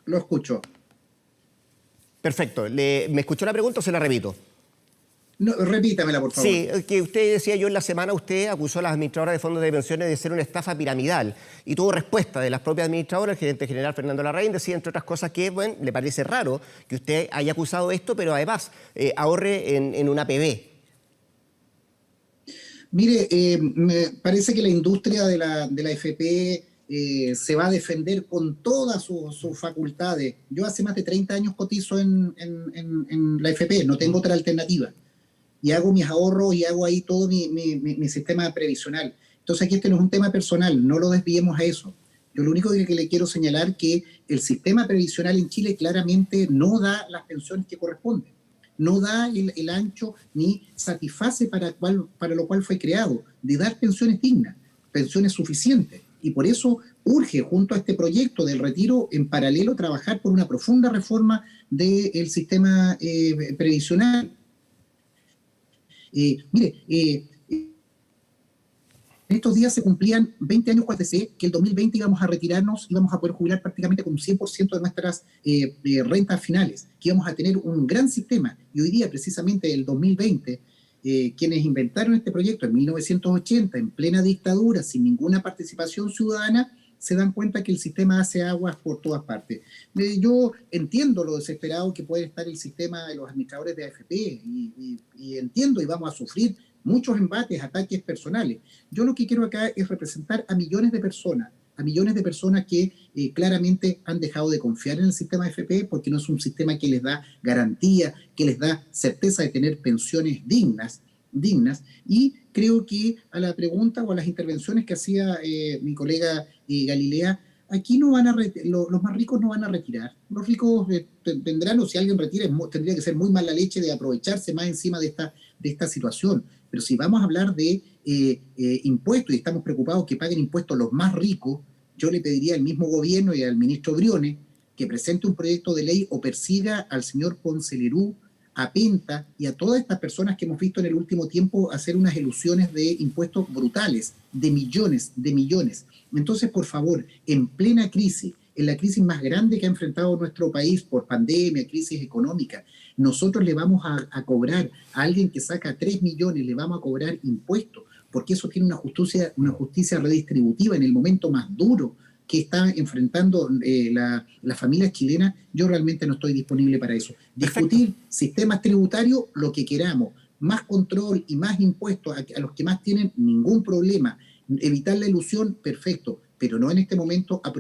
escucho. Perfecto. ¿Me escuchó la pregunta o se la repito? No, repítamela, por favor. Sí, que usted decía, yo en la semana usted acusó a las administradoras de fondos de pensiones de ser una estafa piramidal y tuvo respuesta de las propias administradoras. El gerente general Fernando Larraín decía, entre otras cosas, que bueno, le parece raro que usted haya acusado esto, pero además ahorre en una APB. Mire, me parece que la industria de la FP se va a defender con todas sus facultades. Yo hace más de 30 años cotizo en la FP, no tengo otra alternativa. Y hago mis ahorros y hago ahí todo mi sistema previsional. Entonces aquí este no es un tema personal, no lo desviemos a eso. Yo lo único que le quiero señalar es que el sistema previsional en Chile claramente no da las pensiones que corresponden. No da el ancho ni satisface para lo cual fue creado, de dar pensiones dignas, pensiones suficientes. Y por eso urge, junto a este proyecto del retiro, en paralelo trabajar por una profunda reforma del sistema previsional. En estos días se cumplían 20 años con ATC, que el 2020 íbamos a retirarnos, íbamos a poder jubilar prácticamente con un 100% de nuestras rentas finales, que íbamos a tener un gran sistema. Y hoy día, precisamente el 2020, quienes inventaron este proyecto en 1980, en plena dictadura, sin ninguna participación ciudadana, se dan cuenta que el sistema hace aguas por todas partes. Yo entiendo lo desesperado que puede estar el sistema de los administradores de AFP y entiendo y vamos a sufrir muchos embates, ataques personales. Yo lo que quiero acá es representar a millones de personas que claramente han dejado de confiar en el sistema de AFP porque no es un sistema que les da garantía, que les da certeza de tener pensiones dignas, y creo que a la pregunta o a las intervenciones que hacía mi colega Galilea, aquí no van los más ricos no van a retirar. Los ricos tendrán, o si alguien retira, tendría que ser muy mala leche de aprovecharse más encima de esta situación. Pero si vamos a hablar de impuestos y estamos preocupados que paguen impuestos los más ricos, yo le pediría al mismo gobierno y al ministro Briones que presente un proyecto de ley o persiga al señor Ponce Lerú, a Penta y a todas estas personas que hemos visto en el último tiempo hacer unas elusiones de impuestos brutales, de millones. Entonces, por favor, en plena crisis, en la crisis más grande que ha enfrentado nuestro país por pandemia, crisis económica, nosotros le vamos a cobrar a alguien que saca 3 millones, le vamos a cobrar impuestos, porque eso tiene una justicia redistributiva en el momento más duro que está enfrentando la familia chilena. Yo realmente no estoy disponible para eso. Discutir sistemas tributarios, lo que queramos, más control y más impuestos a los que más tienen, ningún problema. Evitar la ilusión, perfecto, pero no en este momento a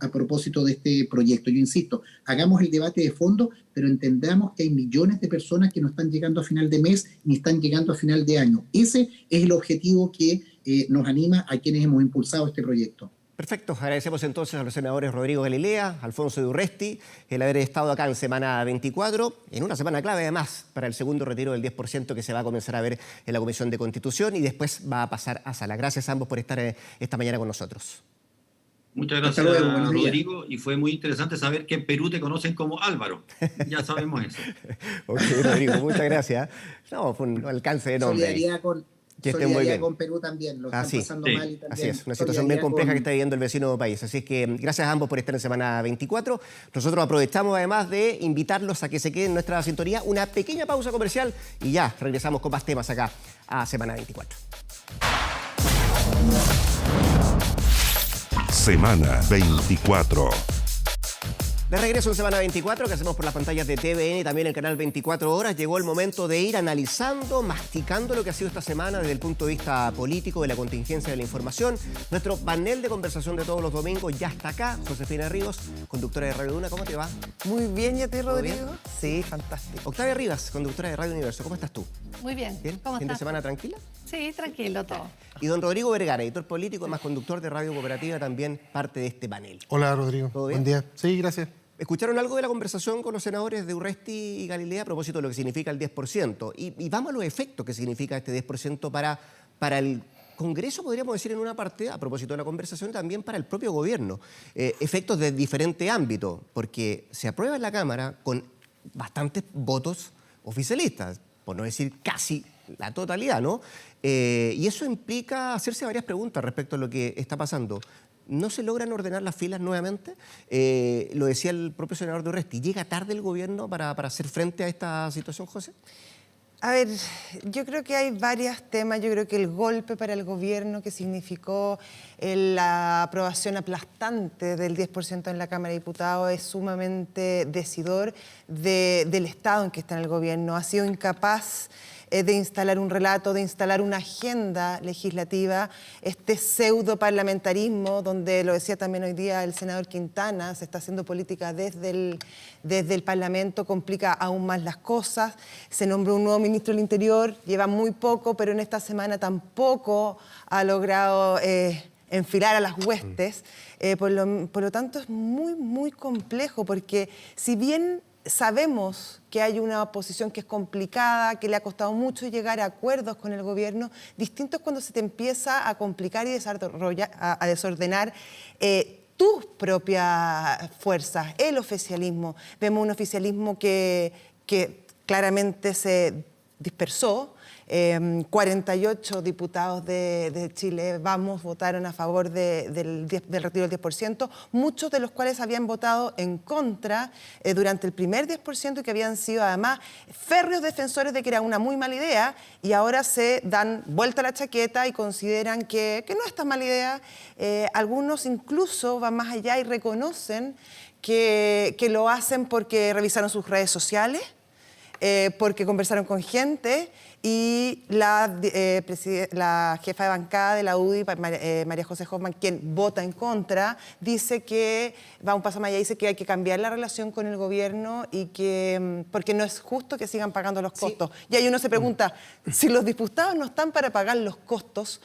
propósito de este proyecto. Yo insisto, hagamos el debate de fondo, pero entendamos que hay millones de personas que no están llegando a final de mes ni están llegando a final de año. Ese es el objetivo que nos anima a quienes hemos impulsado este proyecto. Perfecto, agradecemos entonces a los senadores Rodrigo Galilea, Alfonso de Urresti, el haber estado acá en semana 24, en una semana clave además para el segundo retiro del 10% que se va a comenzar a ver en la Comisión de Constitución y después va a pasar a sala. Gracias a ambos por estar esta mañana con nosotros. Muchas gracias, Rodrigo, y fue muy interesante saber que en Perú te conocen como Álvaro. Ya sabemos eso. Ok, Rodrigo, muchas gracias. No, fue un alcance de nombre. Que estén muy bien. Con Perú también, lo están pasando mal. Y también así es, una situación bien compleja que está viviendo el vecino país. Así es que gracias a ambos por estar en semana 24. Nosotros aprovechamos además de invitarlos a que se queden en nuestra sintonía, una pequeña pausa comercial y ya regresamos con más temas acá a semana 24. Semana 24. De regreso en Semana 24, que hacemos por las pantallas de TVN y también el canal 24 Horas, llegó el momento de ir analizando, masticando lo que ha sido esta semana desde el punto de vista político, de la contingencia de la información. Nuestro panel de conversación de todos los domingos ya está acá. Josefina Rivas, conductora de Radio Duna, ¿cómo te va? Muy bien, ¿y a ti, Rodrigo? Sí, fantástico. Octavia Rivas, conductora de Radio Universo, ¿cómo estás tú? Muy bien. ¿Bien? ¿Cómo ¿Fin de estás? semana tranquila? Sí, tranquilo todo. Y don Rodrigo Vergara, editor político, además conductor de Radio Cooperativa, también parte de este panel. Hola, Rodrigo. ¿Todo bien? Buen día. Sí, gracias. ¿Escucharon algo de la conversación con los senadores de Urresti y Galilea a propósito de lo que significa el 10%? Y vamos a los efectos que significa este 10% para el Congreso, podríamos decir en una parte, a propósito de la conversación, también para el propio gobierno. Efectos de diferente ámbito, porque se aprueba en la Cámara con bastantes votos oficialistas, por no decir casi la totalidad, ¿no? Y eso implica hacerse varias preguntas respecto a lo que está pasando. ¿No se logran ordenar las filas nuevamente? Lo decía el propio senador de Urresti. ¿Llega tarde el gobierno para hacer frente a esta situación, José? A ver, yo creo que hay varios temas. Yo creo que el golpe para el gobierno que significó la aprobación aplastante del 10% en la Cámara de Diputados es sumamente decidor del estado en que está en el gobierno. Ha sido incapaz de instalar un relato, de instalar una agenda legislativa, este pseudo parlamentarismo, donde lo decía también hoy día el senador Quintana, se está haciendo política desde el Parlamento, complica aún más las cosas. Se nombró un nuevo ministro del Interior, lleva muy poco, pero en esta semana tampoco ha logrado enfilar a las huestes. Por lo tanto, es muy, muy complejo, porque si bien sabemos que hay una oposición que es complicada, que le ha costado mucho llegar a acuerdos con el gobierno, distinto es cuando se te empieza a complicar y a desordenar tus propias fuerzas, el oficialismo. Vemos un oficialismo que claramente se dispersó. 48 diputados de Chile Vamos votaron a favor del retiro del 10%, muchos de los cuales habían votado en contra durante el primer 10% y que habían sido además férreos defensores de que era una muy mala idea, y ahora se dan vuelta a la chaqueta y consideran que no es tan mala idea. Algunos incluso van más allá y reconocen que lo hacen porque revisaron sus redes sociales, porque conversaron con gente, y la jefa de bancada de la UDI, María José Hoffman, quien vota en contra, dice que va un paso más allá, dice que hay que cambiar la relación con el gobierno y que porque no es justo que sigan pagando los costos. Sí. Y ahí uno se pregunta, si los diputados no están para pagar los costos,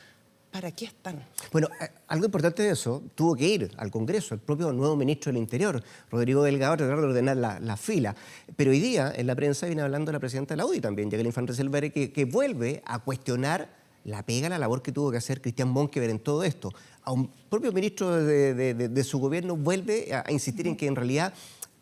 ¿para qué están? Bueno, algo importante de eso, tuvo que ir al Congreso el propio nuevo ministro del Interior, Rodrigo Delgado, a tratar de ordenar la fila. Pero hoy día en la prensa viene hablando la presidenta de la UDI también, Jacqueline Van Rysselberghe, que vuelve a cuestionar la labor que tuvo que hacer Christian Monkever en todo esto. A un propio ministro de su gobierno vuelve a insistir en que en realidad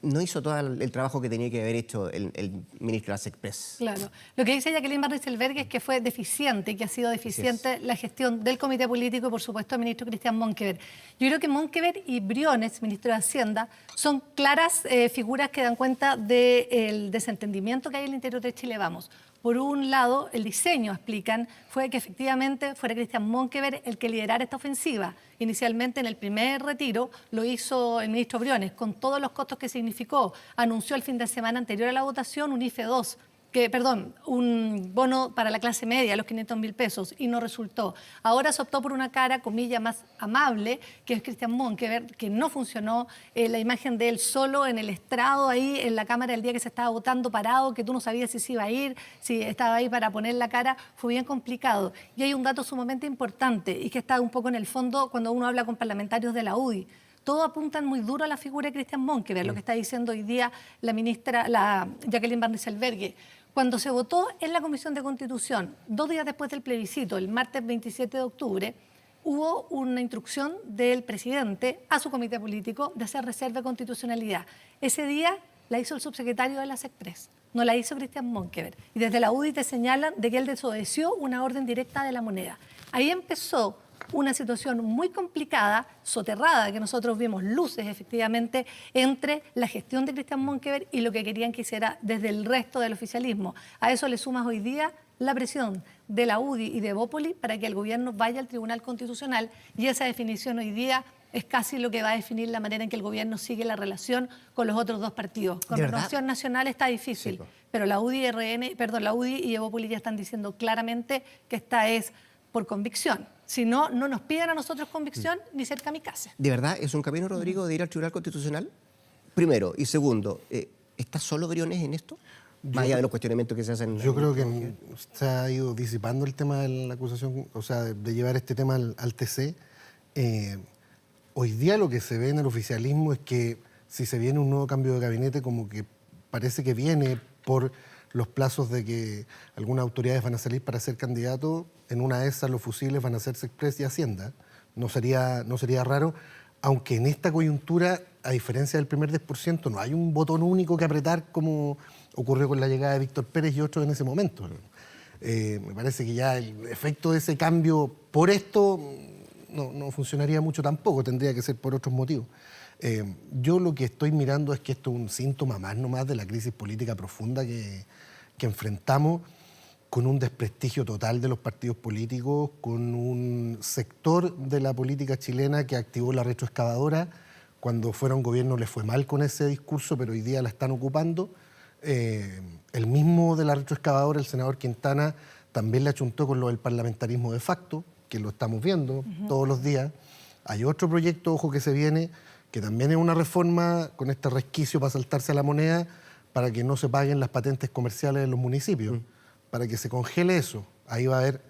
no hizo todo el trabajo que tenía que haber hecho el ministro de las Express. Claro. Lo que dice Jacqueline Van Rysselberghe es que fue deficiente, que ha sido deficiente la gestión del Comité Político y, por supuesto, el ministro Christian Monkever. Yo creo que Monkever y Briones, ministro de Hacienda, son claras figuras que dan cuenta del desentendimiento que hay en el interior de Chile Vamos. Por un lado, el diseño, explican, fue que efectivamente fuera Christian Monkever el que liderara esta ofensiva. Inicialmente, en el primer retiro, lo hizo el ministro Briones, con todos los costos que significó. Anunció el fin de semana anterior a la votación un IFE 2, un bono para la clase media, los 500.000 pesos, y no resultó. Ahora se optó por una cara, comilla, más amable, que es Christian Monkever, que no funcionó. La imagen de él solo en el estrado, ahí en la Cámara el día que se estaba votando, parado, que tú no sabías si se iba a ir, si estaba ahí para poner la cara, fue bien complicado. Y hay un dato sumamente importante, y que está un poco en el fondo cuando uno habla con parlamentarios de la UDI. Todos apuntan muy duro a la figura de Christian Monkever, lo que está diciendo hoy día la Jacqueline Van Rysselberghe. Cuando se votó en la Comisión de Constitución, 2 días después del plebiscito, el martes 27 de octubre, hubo una instrucción del presidente a su comité político de hacer reserva de constitucionalidad. Ese día la hizo el subsecretario de las Express, no la hizo Christian Monkever. Y desde la UDI te señalan de que él desobedeció una orden directa de la moneda. Ahí empezó una situación muy complicada, soterrada, que nosotros vimos luces efectivamente entre la gestión de Christian Monkever y lo que querían que hiciera desde el resto del oficialismo. A eso le sumas hoy día la presión de la UDI y de Evópoli para que el gobierno vaya al Tribunal Constitucional, y esa definición hoy día es casi lo que va a definir la manera en que el gobierno sigue la relación con los otros dos partidos. Con Renovación Nacional está difícil, sí, pero la UDI y Evópoli ya están diciendo claramente que esta es por convicción. Si no, no nos piden a nosotros convicción ni ser kamikaze. ¿De verdad es un camino, Rodrigo, de ir al Tribunal Constitucional? Primero. Y segundo, ¿está solo Briones en esto? más allá de los cuestionamientos que se hacen. Yo creo que se ha ido disipando el tema de la acusación, o sea, de llevar este tema al TC. Hoy día lo que se ve en el oficialismo es que si se viene un nuevo cambio de gabinete, como que parece que viene por los plazos de que algunas autoridades van a salir para ser candidatos. En una de esas los fusibles van a hacerse Express y Hacienda. No sería raro, aunque en esta coyuntura, a diferencia del primer 10%, no hay un botón único que apretar como ocurrió con la llegada de Víctor Pérez y otros en ese momento. Me parece que ya el efecto de ese cambio por esto no funcionaría mucho tampoco, tendría que ser por otros motivos. Yo lo que estoy mirando es que esto es un síntoma más nomás de la crisis política profunda que enfrentamos, con un desprestigio total de los partidos políticos, con un sector de la política chilena que activó la retroexcavadora. Cuando fueron gobiernos les fue mal con ese discurso, pero hoy día la están ocupando. El mismo de la retroexcavadora, el senador Quintana, también le achuntó con lo del parlamentarismo de facto, que lo estamos viendo todos los días. Hay otro proyecto, ojo, que se viene, que también es una reforma con este resquicio para saltarse a la moneda, para que no se paguen las patentes comerciales en los municipios, para que se congele eso. Ahí va a haber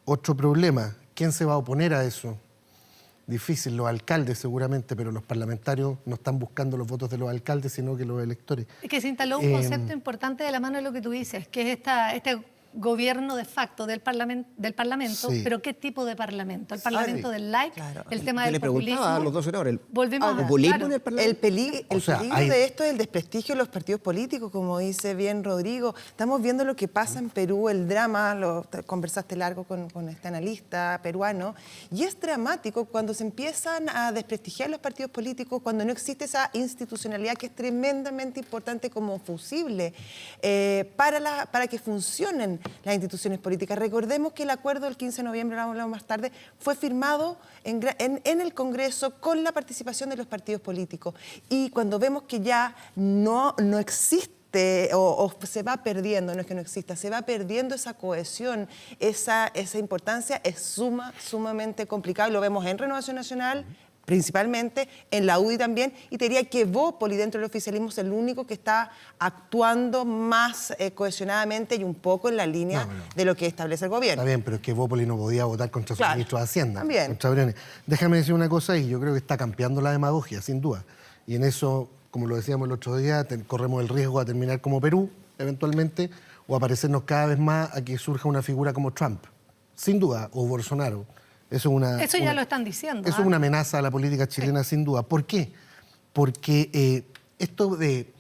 otro problema. ¿Quién se va a oponer a eso? Difícil, los alcaldes seguramente, pero los parlamentarios no están buscando los votos de los alcaldes, sino que los electores. Es que se instaló un concepto importante de la mano de lo que tú dices, que es este gobierno de facto del Parlamento, Sí. pero ¿qué tipo de Parlamento? El Parlamento del like, el tema del le preguntaba populismo. a los dos senadores, Volvemos a populismo claro. en el Parlamento. El peligro O sea, hay- de esto es el desprestigio de los partidos políticos, como dice bien Rodrigo. Estamos viendo lo que pasa en Perú, el drama, conversaste largo con este analista peruano, y es dramático cuando se empiezan a desprestigiar los partidos políticos, cuando no existe esa institucionalidad que es tremendamente importante como fusible para que funcionen las instituciones políticas. Recordemos que el acuerdo del 15 de noviembre, lo hablamos más tarde, fue firmado en el Congreso con la participación de los partidos políticos. Y cuando vemos que ya no existe o se va perdiendo, no es que no exista, se va perdiendo esa cohesión, esa importancia, es sumamente complicado. Y lo vemos en Renovación Nacional, principalmente, en la UDI también, y te diría que Bópoli dentro del oficialismo es el único que está actuando más cohesionadamente y un poco en la línea de lo que establece el gobierno. Está bien, pero es que Bópoli no podía votar contra su ministro de Hacienda. También. Contra Briones. Déjame decir una cosa, y yo creo que está campeando la demagogia, sin duda. Y en eso, como lo decíamos el otro día, corremos el riesgo de terminar como Perú, eventualmente, o aparecernos cada vez más a que surja una figura como Trump. Sin duda, o Bolsonaro. Eso ya lo están diciendo. Eso es una amenaza a la política chilena, sin duda. ¿Por qué? Porque esto de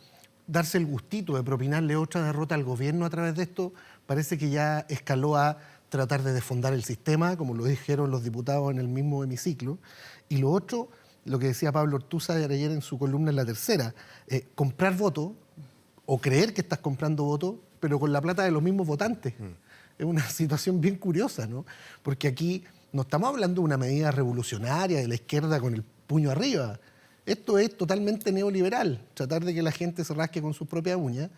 darse el gustito de propinarle otra derrota al gobierno a través de esto, parece que ya escaló a tratar de desfondar el sistema, como lo dijeron los diputados en el mismo hemiciclo. Y lo otro, lo que decía Pablo Ortúzar ayer en su columna en La Tercera, comprar votos o creer que estás comprando votos, pero con la plata de los mismos votantes. Es una situación bien curiosa, ¿no? Porque aquí no estamos hablando de una medida revolucionaria de la izquierda con el puño arriba. Esto es totalmente neoliberal, tratar de que la gente se rasque con sus propias uñas,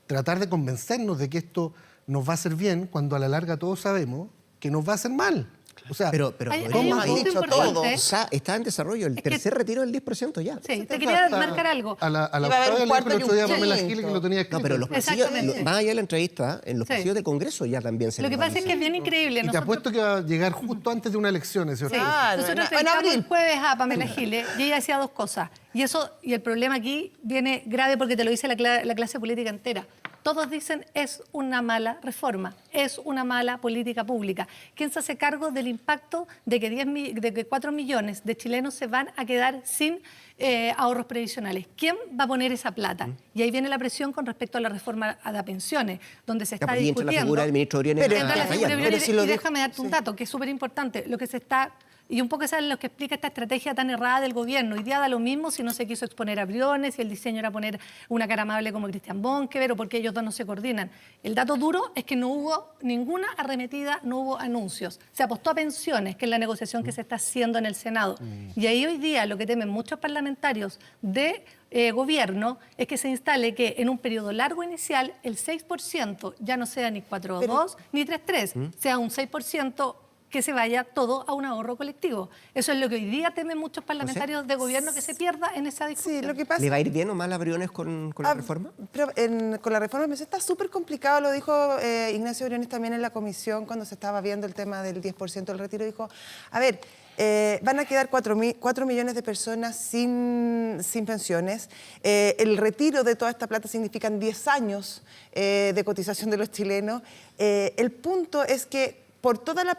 tratar de convencernos de que esto nos va a hacer bien, cuando a la larga todos sabemos que nos va a hacer mal. O sea, Pero Hay ¿cómo un ha punto dicho importante. todo? Está en desarrollo el tercer retiro del 10% ya. Sí, te quería marcar algo. a la Iba a haber octava un le dijo cuarto el y otro un día a Pamela quinto. Giles que lo tenía escrito. No, pero los pasillos, Exactamente. más allá de la entrevista, en los Sí. pasillos del Congreso ya también se Lo que les va a pasa es que decir. es bien increíble. Y te Nosotros- apuesto que va a llegar justo antes de una elección ese otro. Claro, Nosotros en entrevistamos abril. el jueves a Pamela Giles y ella decía dos cosas. Y el problema aquí viene grave porque te lo dice la clase política entera. Todos dicen es una mala reforma, es una mala política pública. ¿Quién se hace cargo del impacto de que 4 millones de chilenos se van a quedar sin ahorros previsionales? ¿Quién va a poner esa plata? Y ahí viene la presión con respecto a la reforma a las pensiones, donde se está Ya, pues, y entra la discutiendo. figura del ministro Briones Pero a Entra la fallar, figura ¿no? de Briones, Pero si lo y dijo- déjame darte un dato que es súper importante. Lo que se está... Y un poco eso es lo que explica esta estrategia tan errada del gobierno. Hoy día da lo mismo si no se quiso exponer a Briones, si el diseño era poner una cara amable como Cristian Bonkever o porque ellos dos no se coordinan. El dato duro es que no hubo ninguna arremetida, no hubo anuncios. Se apostó a pensiones, que es la negociación que se está haciendo en el Senado. Y ahí hoy día lo que temen muchos parlamentarios de gobierno es que se instale que en un periodo largo inicial el 6% ya no sea ni 4.2 ni 3.3, sea un 6% que se vaya todo a un ahorro colectivo. Eso es lo que hoy día temen muchos parlamentarios de gobierno, que se pierda en esa discusión. Sí, lo que pasa... ¿Le va a ir bien o mal a Briones con la reforma? Pero con la reforma está súper complicado, lo dijo Ignacio Briones también en la comisión cuando se estaba viendo el tema del 10% del retiro. Dijo, a ver, van a quedar 4 millones de personas sin pensiones. El retiro de toda esta plata significan 10 años de cotización de los chilenos. El punto es que por toda la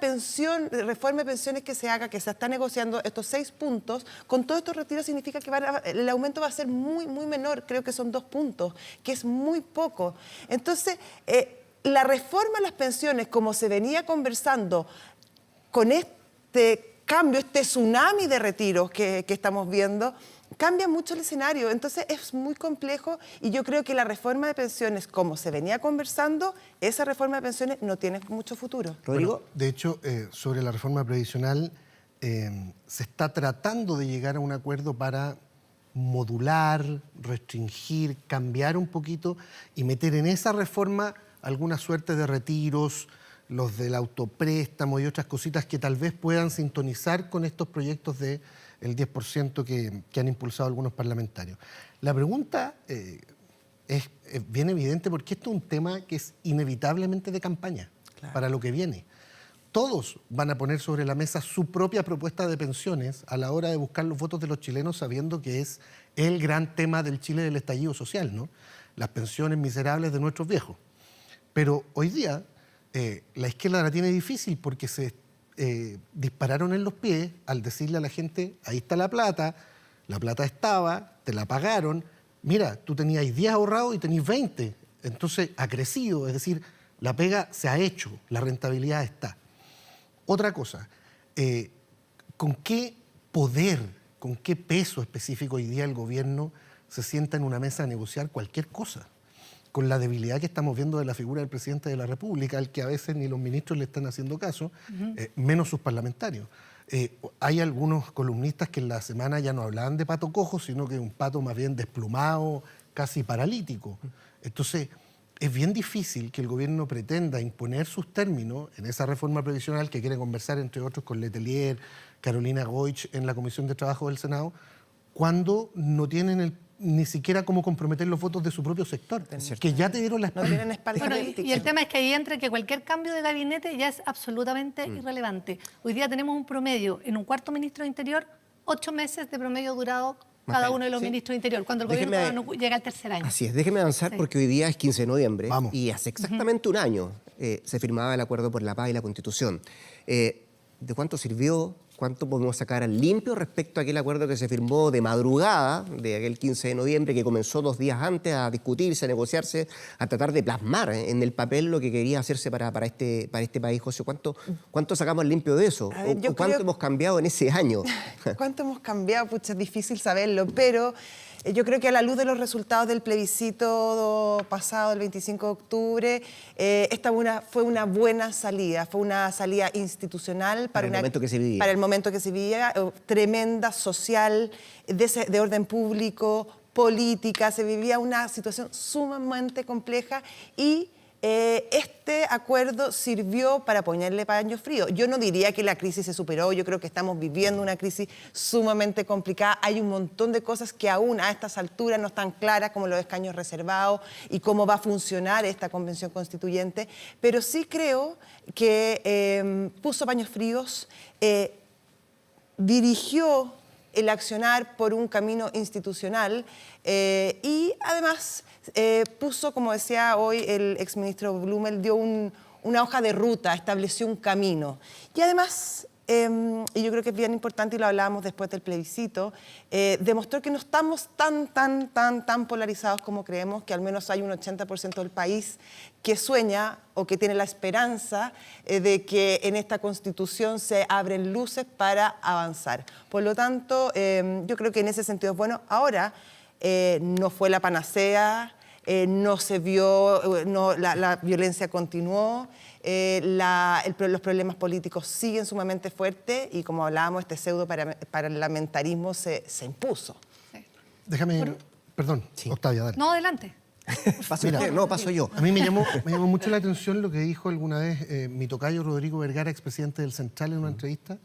reforma de pensiones que se haga, que se está negociando estos 6 puntos, con todos estos retiros significa que el aumento va a ser muy, muy menor, creo que son 2 puntos, que es muy poco. Entonces, la reforma a las pensiones, como se venía conversando, con este cambio, este tsunami de retiros que estamos viendo, cambia mucho el escenario. Entonces es muy complejo y yo creo que la reforma de pensiones, como se venía conversando, esa reforma de pensiones no tiene mucho futuro. Rodrigo. Bueno, de hecho, sobre la reforma previsional, se está tratando de llegar a un acuerdo para modular, restringir, cambiar un poquito y meter en esa reforma alguna suerte de retiros, los del autopréstamo y otras cositas que tal vez puedan sintonizar con estos proyectos del 10% que han impulsado algunos parlamentarios. La pregunta es bien evidente porque esto es un tema que es inevitablemente de campaña para lo que viene. Todos van a poner sobre la mesa su propia propuesta de pensiones a la hora de buscar los votos de los chilenos, sabiendo que es el gran tema del Chile del estallido social, ¿no? Las pensiones miserables de nuestros viejos. Pero hoy día la izquierda la tiene difícil porque se dispararon en los pies al decirle a la gente, ahí está la plata estaba, te la pagaron, mira, tú tenías 10 ahorrados y tenías 20, entonces ha crecido, es decir, la pega se ha hecho, la rentabilidad está. Otra cosa, ¿con qué poder, con qué peso específico hoy día el gobierno se sienta en una mesa a negociar cualquier cosa? Con la debilidad que estamos viendo de la figura del presidente de la República, al que a veces ni los ministros le están haciendo caso, menos sus parlamentarios. Hay algunos columnistas que en la semana ya no hablaban de pato cojo, sino que un pato más bien desplumado, casi paralítico. Entonces, es bien difícil que el gobierno pretenda imponer sus términos en esa reforma previsional que quiere conversar, entre otros, con Letelier, Carolina Goich en la Comisión de Trabajo del Senado, cuando no tienen ni siquiera cómo comprometer los votos de su propio sector, que ya te dieron la espalda. No tienen espalda política. Y el tema es que ahí entra que cualquier cambio de gabinete ya es absolutamente irrelevante. Hoy día tenemos un promedio en un cuarto ministro de Interior, 8 meses de promedio durado cada uno de los ministros de Interior, cuando el gobierno no llega al tercer año. Así es, déjeme avanzar porque hoy día es 15 de noviembre. Vamos. Y hace exactamente un año se firmaba el Acuerdo por la Paz y la Constitución. ¿De cuánto sirvió? ¿Cuánto podemos sacar al limpio respecto a aquel acuerdo que se firmó de madrugada, de aquel 15 de noviembre, que comenzó 2 días antes a discutirse, a negociarse, a tratar de plasmar en el papel lo que quería hacerse para este país? José, ¿cuánto sacamos al limpio de eso? ¿O cuánto hemos cambiado en ese año? ¿Cuánto hemos cambiado? Pucha, es difícil saberlo, pero yo creo que a la luz de los resultados del plebiscito pasado, el 25 de octubre, esta fue una buena salida, fue una salida institucional para el momento que se vivía. Para el momento que se vivía, tremenda, social, de orden público, política, se vivía una situación sumamente compleja y este acuerdo sirvió para ponerle paño frío. Yo no diría que la crisis se superó, yo creo que estamos viviendo una crisis sumamente complicada. Hay un montón de cosas que aún a estas alturas no están claras, como los escaños reservados y cómo va a funcionar esta convención constituyente, pero sí creo que puso paños fríos, dirigió el accionar por un camino institucional y además puso, como decía hoy el exministro Blumel, dio una hoja de ruta, estableció un camino. Y además, y yo creo que es bien importante, y lo hablábamos después del plebiscito, demostró que no estamos tan polarizados como creemos, que al menos hay un 80% del país que sueña o que tiene la esperanza de que en esta Constitución se abren luces para avanzar. Por lo tanto, yo creo que en ese sentido es bueno. Ahora, no fue la panacea, no se vio, la violencia continuó, los problemas políticos siguen sumamente fuertes y, como hablábamos, este pseudo parlamentarismo se impuso. Déjame, perdón, Sí. Octavia, dale. No, adelante. Pasa usted, no, paso yo. A mí me llamó mucho la atención lo que dijo alguna vez mi tocayo Rodrigo Vergara, expresidente del Central, en una entrevista,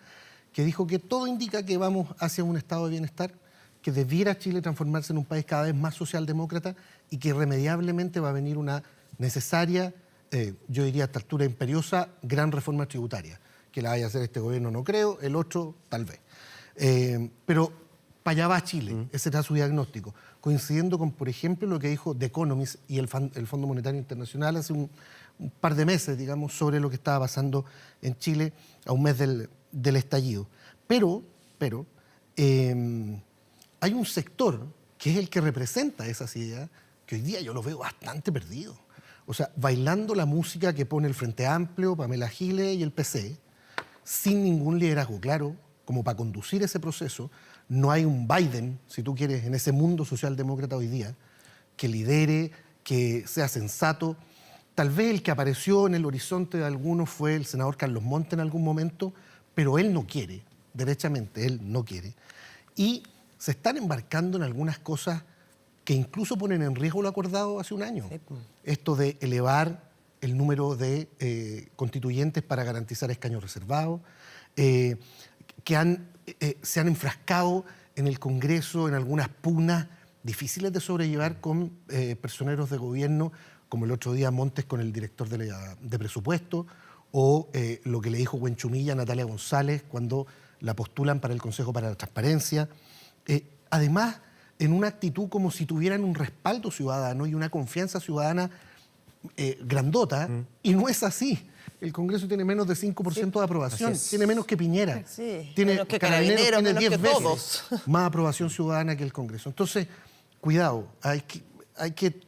que dijo que todo indica que vamos hacia un estado de bienestar, que debiera Chile transformarse en un país cada vez más socialdemócrata y que irremediablemente va a venir una necesaria, yo diría a esta altura imperiosa, gran reforma tributaria. Que la vaya a hacer este gobierno no creo, el otro tal vez. Pero para allá va Chile, ese era su diagnóstico, coincidiendo con, por ejemplo, lo que dijo The Economist y el Fondo Monetario Internacional hace un par de meses, digamos, sobre lo que estaba pasando en Chile a un mes del estallido. Pero hay un sector que es el que representa esas ideas, que hoy día yo lo veo bastante perdido. O sea, bailando la música que pone el Frente Amplio, Pamela Giles y el PC, sin ningún liderazgo claro, como para conducir ese proceso. No hay un Biden, si tú quieres, en ese mundo socialdemócrata hoy día, que lidere, que sea sensato. Tal vez el que apareció en el horizonte de algunos fue el senador Carlos Monte en algún momento, pero él no quiere, derechamente, él no quiere. Y se están embarcando en algunas cosas que incluso ponen en riesgo lo acordado hace un año. Esto de elevar el número de constituyentes para garantizar escaños reservados, que se han enfrascado en el Congreso en algunas pugnas difíciles de sobrellevar con personeros de gobierno, como el otro día Montes con el director de presupuesto, o lo que le dijo Huenchumilla a Natalia González cuando la postulan para el Consejo para la Transparencia. Además, en una actitud como si tuvieran un respaldo ciudadano y una confianza ciudadana grandota, y no es así. El Congreso tiene menos de 5% de aprobación, tiene menos que Piñera, tiene menos que Carabineros, Carabineros, tiene menos 10 que veces todos. más aprobación ciudadana que el Congreso. Entonces, cuidado, hay que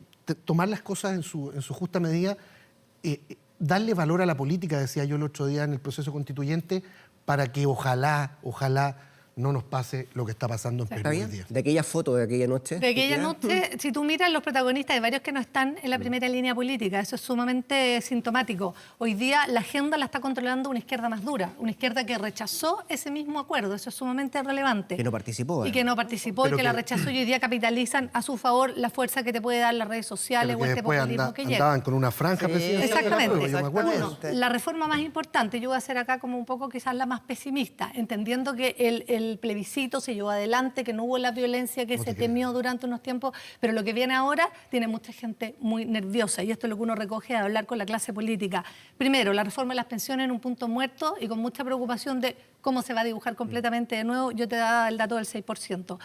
tomar las cosas en su justa medida, darle valor a la política, decía yo el otro día en el proceso constituyente, para que ojalá no nos pase lo que está pasando en Perú hoy día. De aquella foto de aquella noche. De aquella noche, si tú miras los protagonistas, hay varios que no están en la primera línea política. Eso es sumamente sintomático. Hoy día la agenda la está controlando una izquierda más dura, una izquierda que rechazó ese mismo acuerdo. Eso es sumamente relevante. Que no participó. Y que no participó y que la rechazó, y hoy día capitalizan a su favor la fuerza que te puede dar las redes sociales o este populismo que llega. Andaban con una franja presidencial. Exactamente. Yo me acuerdo de eso. Uno, la reforma más importante, yo voy a ser acá como un poco quizás la más pesimista, entendiendo que el plebiscito se llevó adelante, que no hubo la violencia que se temió durante unos tiempos, pero lo que viene ahora tiene mucha gente muy nerviosa, y esto es lo que uno recoge de hablar con la clase política. Primero, la reforma de las pensiones en un punto muerto y con mucha preocupación de cómo se va a dibujar completamente de nuevo. Yo te daba el dato del 6%.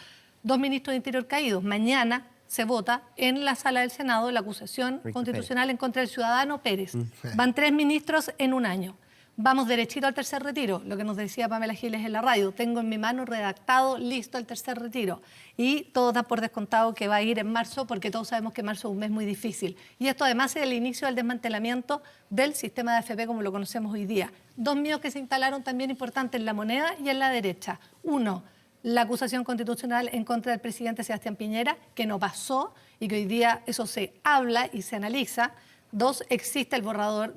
2 ministros de Interior caídos. Mañana se vota en la sala del Senado la acusación constitucional en contra del ciudadano Pérez. Van 3 ministros en un año. Vamos derechito al tercer retiro, lo que nos decía Pamela Giles en la radio. Tengo en mi mano redactado, listo el tercer retiro. Y todo da por descontado que va a ir en marzo, porque todos sabemos que marzo es un mes muy difícil. Y esto además es el inicio del desmantelamiento del sistema de AFP como lo conocemos hoy día. 2 miedos que se instalaron también importantes en la moneda y en la derecha. Uno, la acusación constitucional en contra del presidente Sebastián Piñera, que no pasó y que hoy día eso se habla y se analiza. 2, existe el borrador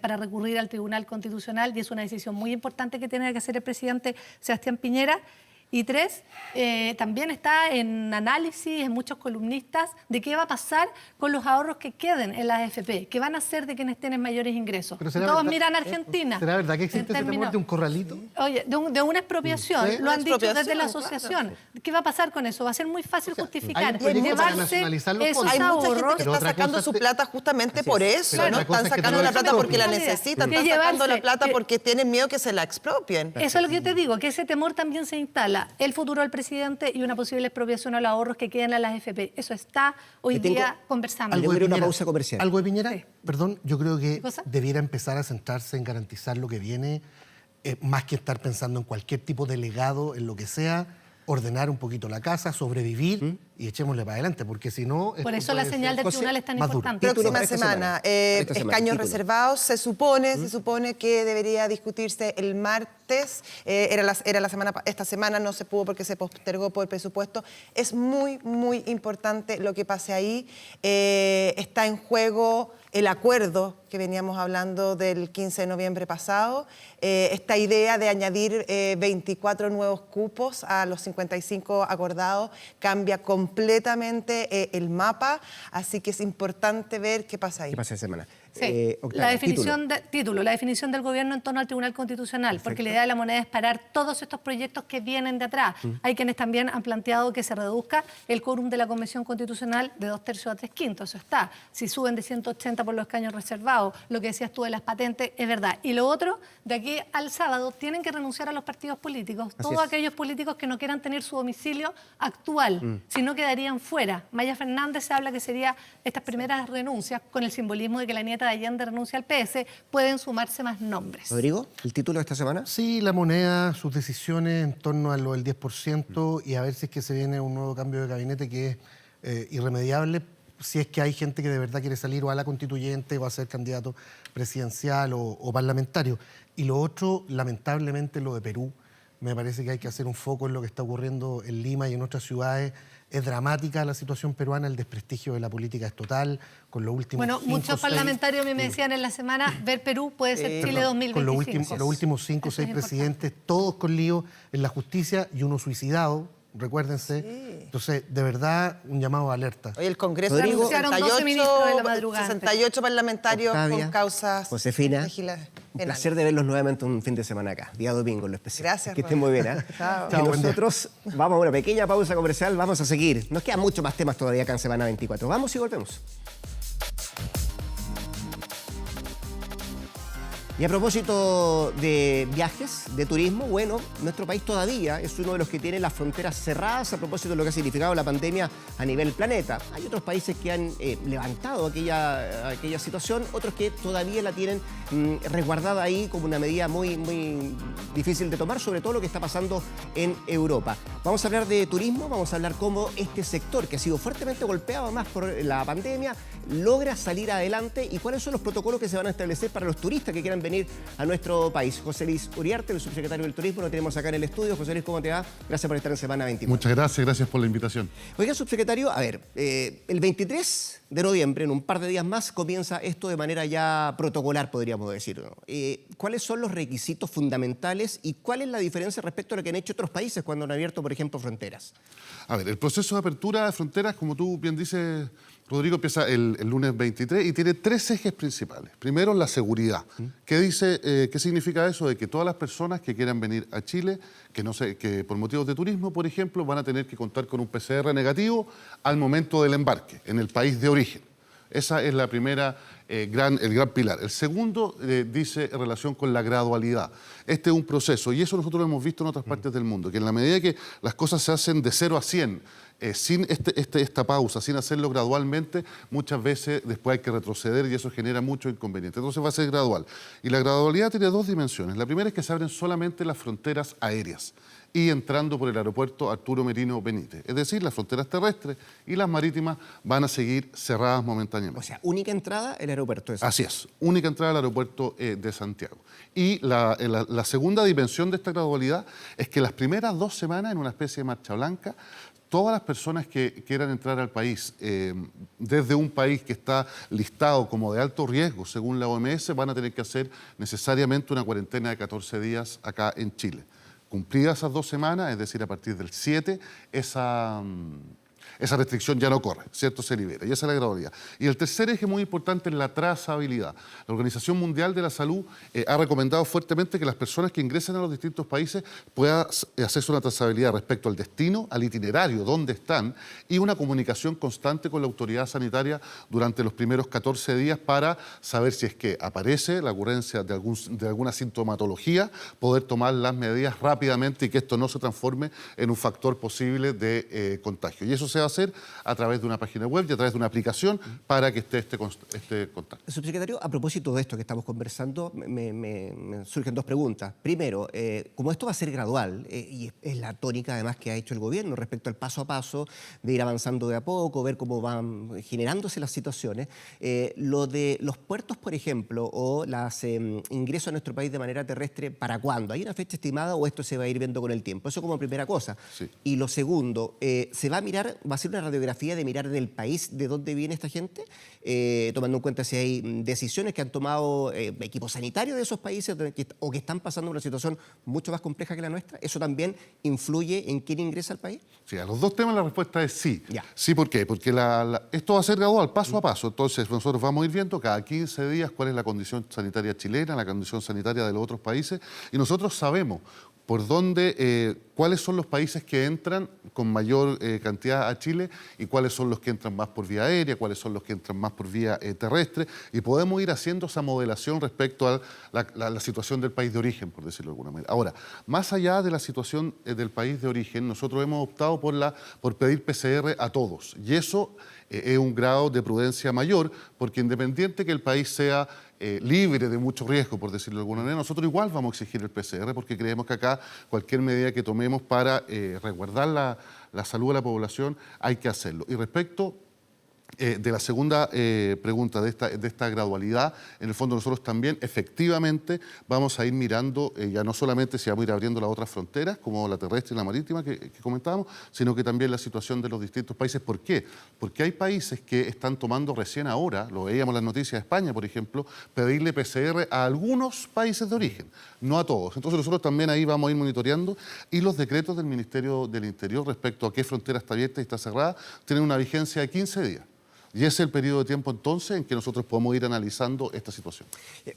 para recurrir al Tribunal Constitucional, y es una decisión muy importante que tiene que hacer el presidente Sebastián Piñera. Y 3, también está en análisis en muchos columnistas de qué va a pasar con los ahorros que queden en las AFP, qué van a hacer de quienes tienen mayores ingresos. Todos miran a Argentina. ¿Será verdad que existe ese temor de un corralito? Oye, de una expropiación, ¿Sí? lo han dicho desde la Claro, asociación. ¿Qué va a pasar con eso? Va a ser muy fácil justificar. hay un proyecto para Llevarse nacionalizar los esos fondos. Hay mucha gente ahorros. que Pero está otra sacando cosa su es- plata justamente por eso, Pero ¿no? otra cosa Están es que sacando te la lo plata porque la expropien. necesitan, Que están sacando la llevarse- plata que- porque tienen miedo que se la expropien. Eso es lo que yo te digo, que ese temor también se instala. El futuro del presidente y una posible expropiación a los ahorros que queden a las AFP. Eso está hoy Te tengo- día conversando. Algo de una pausa comercial. ¿Algo de Piñera? Sí. Perdón, yo creo que ¿Qué cosa? debiera empezar a centrarse en garantizar lo que viene, más que estar pensando en cualquier tipo de legado, en lo que sea, ordenar un poquito la casa, sobrevivir y echémosle para adelante, porque si no... Por esto eso la puede señal ser del José, tribunal es tan más duro. importante. Título Próxima para esta semana, esta semana, escaños título. reservados, se supone que debería discutirse el martes, esta semana no se pudo porque se postergó por el presupuesto. Es muy, muy importante lo que pase ahí. Está en juego el acuerdo que veníamos hablando del 15 de noviembre pasado. Esta idea de añadir 24 nuevos cupos a los 55 acordados cambia completamente el mapa, así que es importante ver qué pasa ahí. ¿Qué pasa esta semana? Sí, Octavia, la definición la definición del gobierno en torno al Tribunal Constitucional, Perfecto. porque la idea de la moneda es parar todos estos proyectos que vienen de atrás. Hay quienes también han planteado que se reduzca el quórum de la Convención Constitucional de 2/3 a 3/5, eso está. Si suben de 180 por los escaños reservados, lo que decías tú de las patentes, es verdad. Y lo otro, de aquí al sábado, tienen que renunciar a los partidos políticos, todos aquellos políticos que no quieran tener su domicilio actual, si no quedarían fuera. Maya Fernández se habla que sería estas primeras renuncias, con el simbolismo de que la nieta de Allende renuncia al PS, pueden sumarse más nombres. Rodrigo, ¿el título de esta semana? Sí, la moneda, sus decisiones en torno a lo del 10% y a ver si es que se viene un nuevo cambio de gabinete que es irremediable, si es que hay gente que de verdad quiere salir o a la constituyente o a ser candidato presidencial o parlamentario. Y lo otro, lamentablemente, lo de Perú. Me parece que hay que hacer un foco en lo que está ocurriendo en Lima y en otras ciudades. Es dramática la situación peruana, el desprestigio de la política es total, con los últimos Bueno, 5, muchos 6, parlamentarios me decían en la semana, ver Perú puede ser Chile 2025. con los últimos 5 o 6 presidentes, todos con lío en la justicia y uno suicidado, recuérdense. Sí. Entonces, de verdad, un llamado a alerta. Hoy el Congreso Rodrigo, anunciaron 12 ministros de la madrugada. 68 parlamentarios Octavia, con causas Josefina, un placer de verlos nuevamente un fin de semana acá, día domingo en lo especial. Gracias, que estén muy bien, ¿eh? Chao. Y nosotros vamos a una pequeña pausa comercial, vamos a seguir. Nos quedan muchos más temas todavía acá en Semana 24. Vamos y volvemos. Y a propósito de viajes, de turismo, bueno, nuestro país todavía es uno de los que tiene las fronteras cerradas a propósito de lo que ha significado la pandemia a nivel planeta. Hay otros países que han levantado aquella situación, otros que todavía la tienen resguardada ahí como una medida muy, muy difícil de tomar, sobre todo lo que está pasando en Europa. Vamos a hablar de turismo, vamos a hablar cómo este sector, que ha sido fuertemente golpeado más por la pandemia, logra salir adelante y cuáles son los protocolos que se van a establecer para los turistas que quieran venir a nuestro país. José Luis Uriarte, el subsecretario del Turismo, lo tenemos acá en el estudio. José Luis, ¿cómo te va? Gracias por estar en Semana 24. Muchas gracias por la invitación. Oiga, subsecretario, a ver, el 23 de noviembre, en un par de días más, comienza esto de manera ya protocolar, podríamos decir, ¿no? ¿Cuáles son los requisitos fundamentales y cuál es la diferencia respecto a lo que han hecho otros países cuando han abierto, por ejemplo, fronteras? A ver, el proceso de apertura de fronteras, como tú bien dices, Rodrigo, empieza el lunes 23 y tiene 3 ejes principales. Primero, la seguridad. ¿Qué significa eso? De que todas las personas que quieran venir a Chile, que por motivos de turismo, por ejemplo, van a tener que contar con un PCR negativo al momento del embarque, en el país de origen. Esa es la primera, el gran pilar. El segundo dice en relación con la gradualidad. Este es un proceso, y eso nosotros lo hemos visto en otras partes del mundo, que en la medida que las cosas se hacen de 0 a 100, sin esta pausa, sin hacerlo gradualmente, muchas veces después hay que retroceder y eso genera mucho inconveniente. Entonces va a ser gradual. Y la gradualidad tiene 2 dimensiones. La primera es que se abren solamente las fronteras aéreas y entrando por el aeropuerto Arturo Merino Benítez. Es decir, las fronteras terrestres y las marítimas van a seguir cerradas momentáneamente. O sea, única entrada el aeropuerto de Santiago. Así es, única entrada al aeropuerto de Santiago. Y la segunda dimensión de esta gradualidad es que las primeras 2 semanas, en una especie de marcha blanca, todas las personas que quieran entrar al país desde un país que está listado como de alto riesgo según la OMS van a tener que hacer necesariamente una cuarentena de 14 días acá en Chile. Cumplidas esas 2 semanas, es decir, a partir del 7, esa restricción ya no corre, ¿cierto? Se libera. Y esa es la gradualidad. Y el tercer eje muy importante es la trazabilidad. La Organización Mundial de la Salud ha recomendado fuertemente que las personas que ingresen a los distintos países puedan hacerse una trazabilidad respecto al destino, al itinerario, dónde están, y una comunicación constante con la autoridad sanitaria durante los primeros 14 días para saber si es que aparece la ocurrencia de alguna sintomatología, poder tomar las medidas rápidamente y que esto no se transforme en un factor posible de contagio. Y eso se va a hacer a través de una página web y a través de una aplicación para que esté este contacto. Subsecretario, a propósito de esto que estamos conversando, me surgen 2 preguntas. Primero, como esto va a ser gradual, y es la tónica además que ha hecho el gobierno respecto al paso a paso, de ir avanzando de a poco, ver cómo van generándose las situaciones, lo de los puertos, por ejemplo, o los ingresos a nuestro país de manera terrestre, ¿para cuándo? ¿Hay una fecha estimada o esto se va a ir viendo con el tiempo? Eso como primera cosa. Sí. Y lo segundo, ¿se va a mirar, va a ser una radiografía de mirar del país de dónde viene esta gente, tomando en cuenta si hay decisiones que han tomado equipos sanitarios de esos países o que están pasando una situación mucho más compleja que la nuestra? ¿Eso también influye en quién ingresa al país? Sí, a los dos temas la respuesta es sí. Ya. Sí, ¿por qué? Porque esto va a ser gradual, paso a paso. Entonces, nosotros vamos a ir viendo cada 15 días cuál es la condición sanitaria chilena, la condición sanitaria de los otros países, y nosotros sabemos por dónde, cuáles son los países que entran con mayor cantidad a Chile y cuáles son los que entran más por vía aérea, cuáles son los que entran más por vía terrestre, y podemos ir haciendo esa modelación respecto a la situación del país de origen, por decirlo de alguna manera. Ahora, más allá de la situación del país de origen, nosotros hemos optado por pedir PCR a todos, y eso es un grado de prudencia mayor, porque independiente que el país sea libre de mucho riesgo, por decirlo de alguna manera, nosotros igual vamos a exigir el PCR, porque creemos que acá cualquier medida que tomemos para resguardar la salud de la población hay que hacerlo. Y respecto de la segunda pregunta de esta gradualidad, en el fondo nosotros también efectivamente vamos a ir mirando ya no solamente si vamos a ir abriendo las otras fronteras, como la terrestre y la marítima que comentábamos, sino que también la situación de los distintos países. ¿Por qué? Porque hay países que están tomando recién ahora, lo veíamos en las noticias de España, por ejemplo, pedirle PCR a algunos países de origen, no a todos. Entonces nosotros también ahí vamos a ir monitoreando, y los decretos del Ministerio del Interior respecto a qué frontera está abierta y está cerrada tienen una vigencia de 15 días. Y ese es el periodo de tiempo entonces en que nosotros podemos ir analizando esta situación.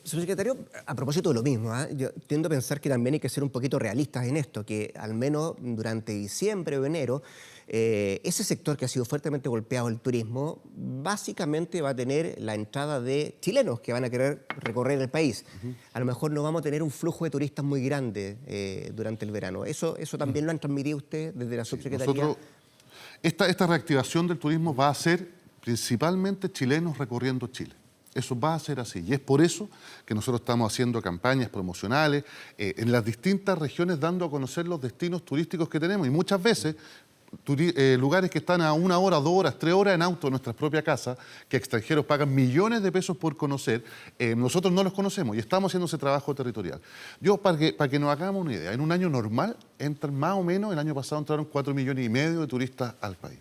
Subsecretario, a propósito de lo mismo, yo tiendo a pensar que también hay que ser un poquito realistas en esto, que al menos durante diciembre o enero, ese sector que ha sido fuertemente golpeado, el turismo, básicamente va a tener la entrada de chilenos que van a querer recorrer el país. A lo mejor no vamos a tener un flujo de turistas muy grande durante el verano. ¿Eso también lo han transmitido ustedes desde la subsecretaría? Nosotros, esta reactivación del turismo va a ser principalmente chilenos recorriendo Chile. Eso va a ser así, y es por eso que nosotros estamos haciendo campañas promocionales en las distintas regiones, dando a conocer los destinos turísticos que tenemos, y muchas veces lugares que están a 1 hora, 2 horas, 3 horas en auto de nuestras propias casas, que extranjeros pagan millones de pesos por conocer, nosotros no los conocemos y estamos haciendo ese trabajo territorial. Yo, para que nos hagamos una idea, en un año normal entran más o menos, el año pasado entraron 4,5 millones de turistas al país.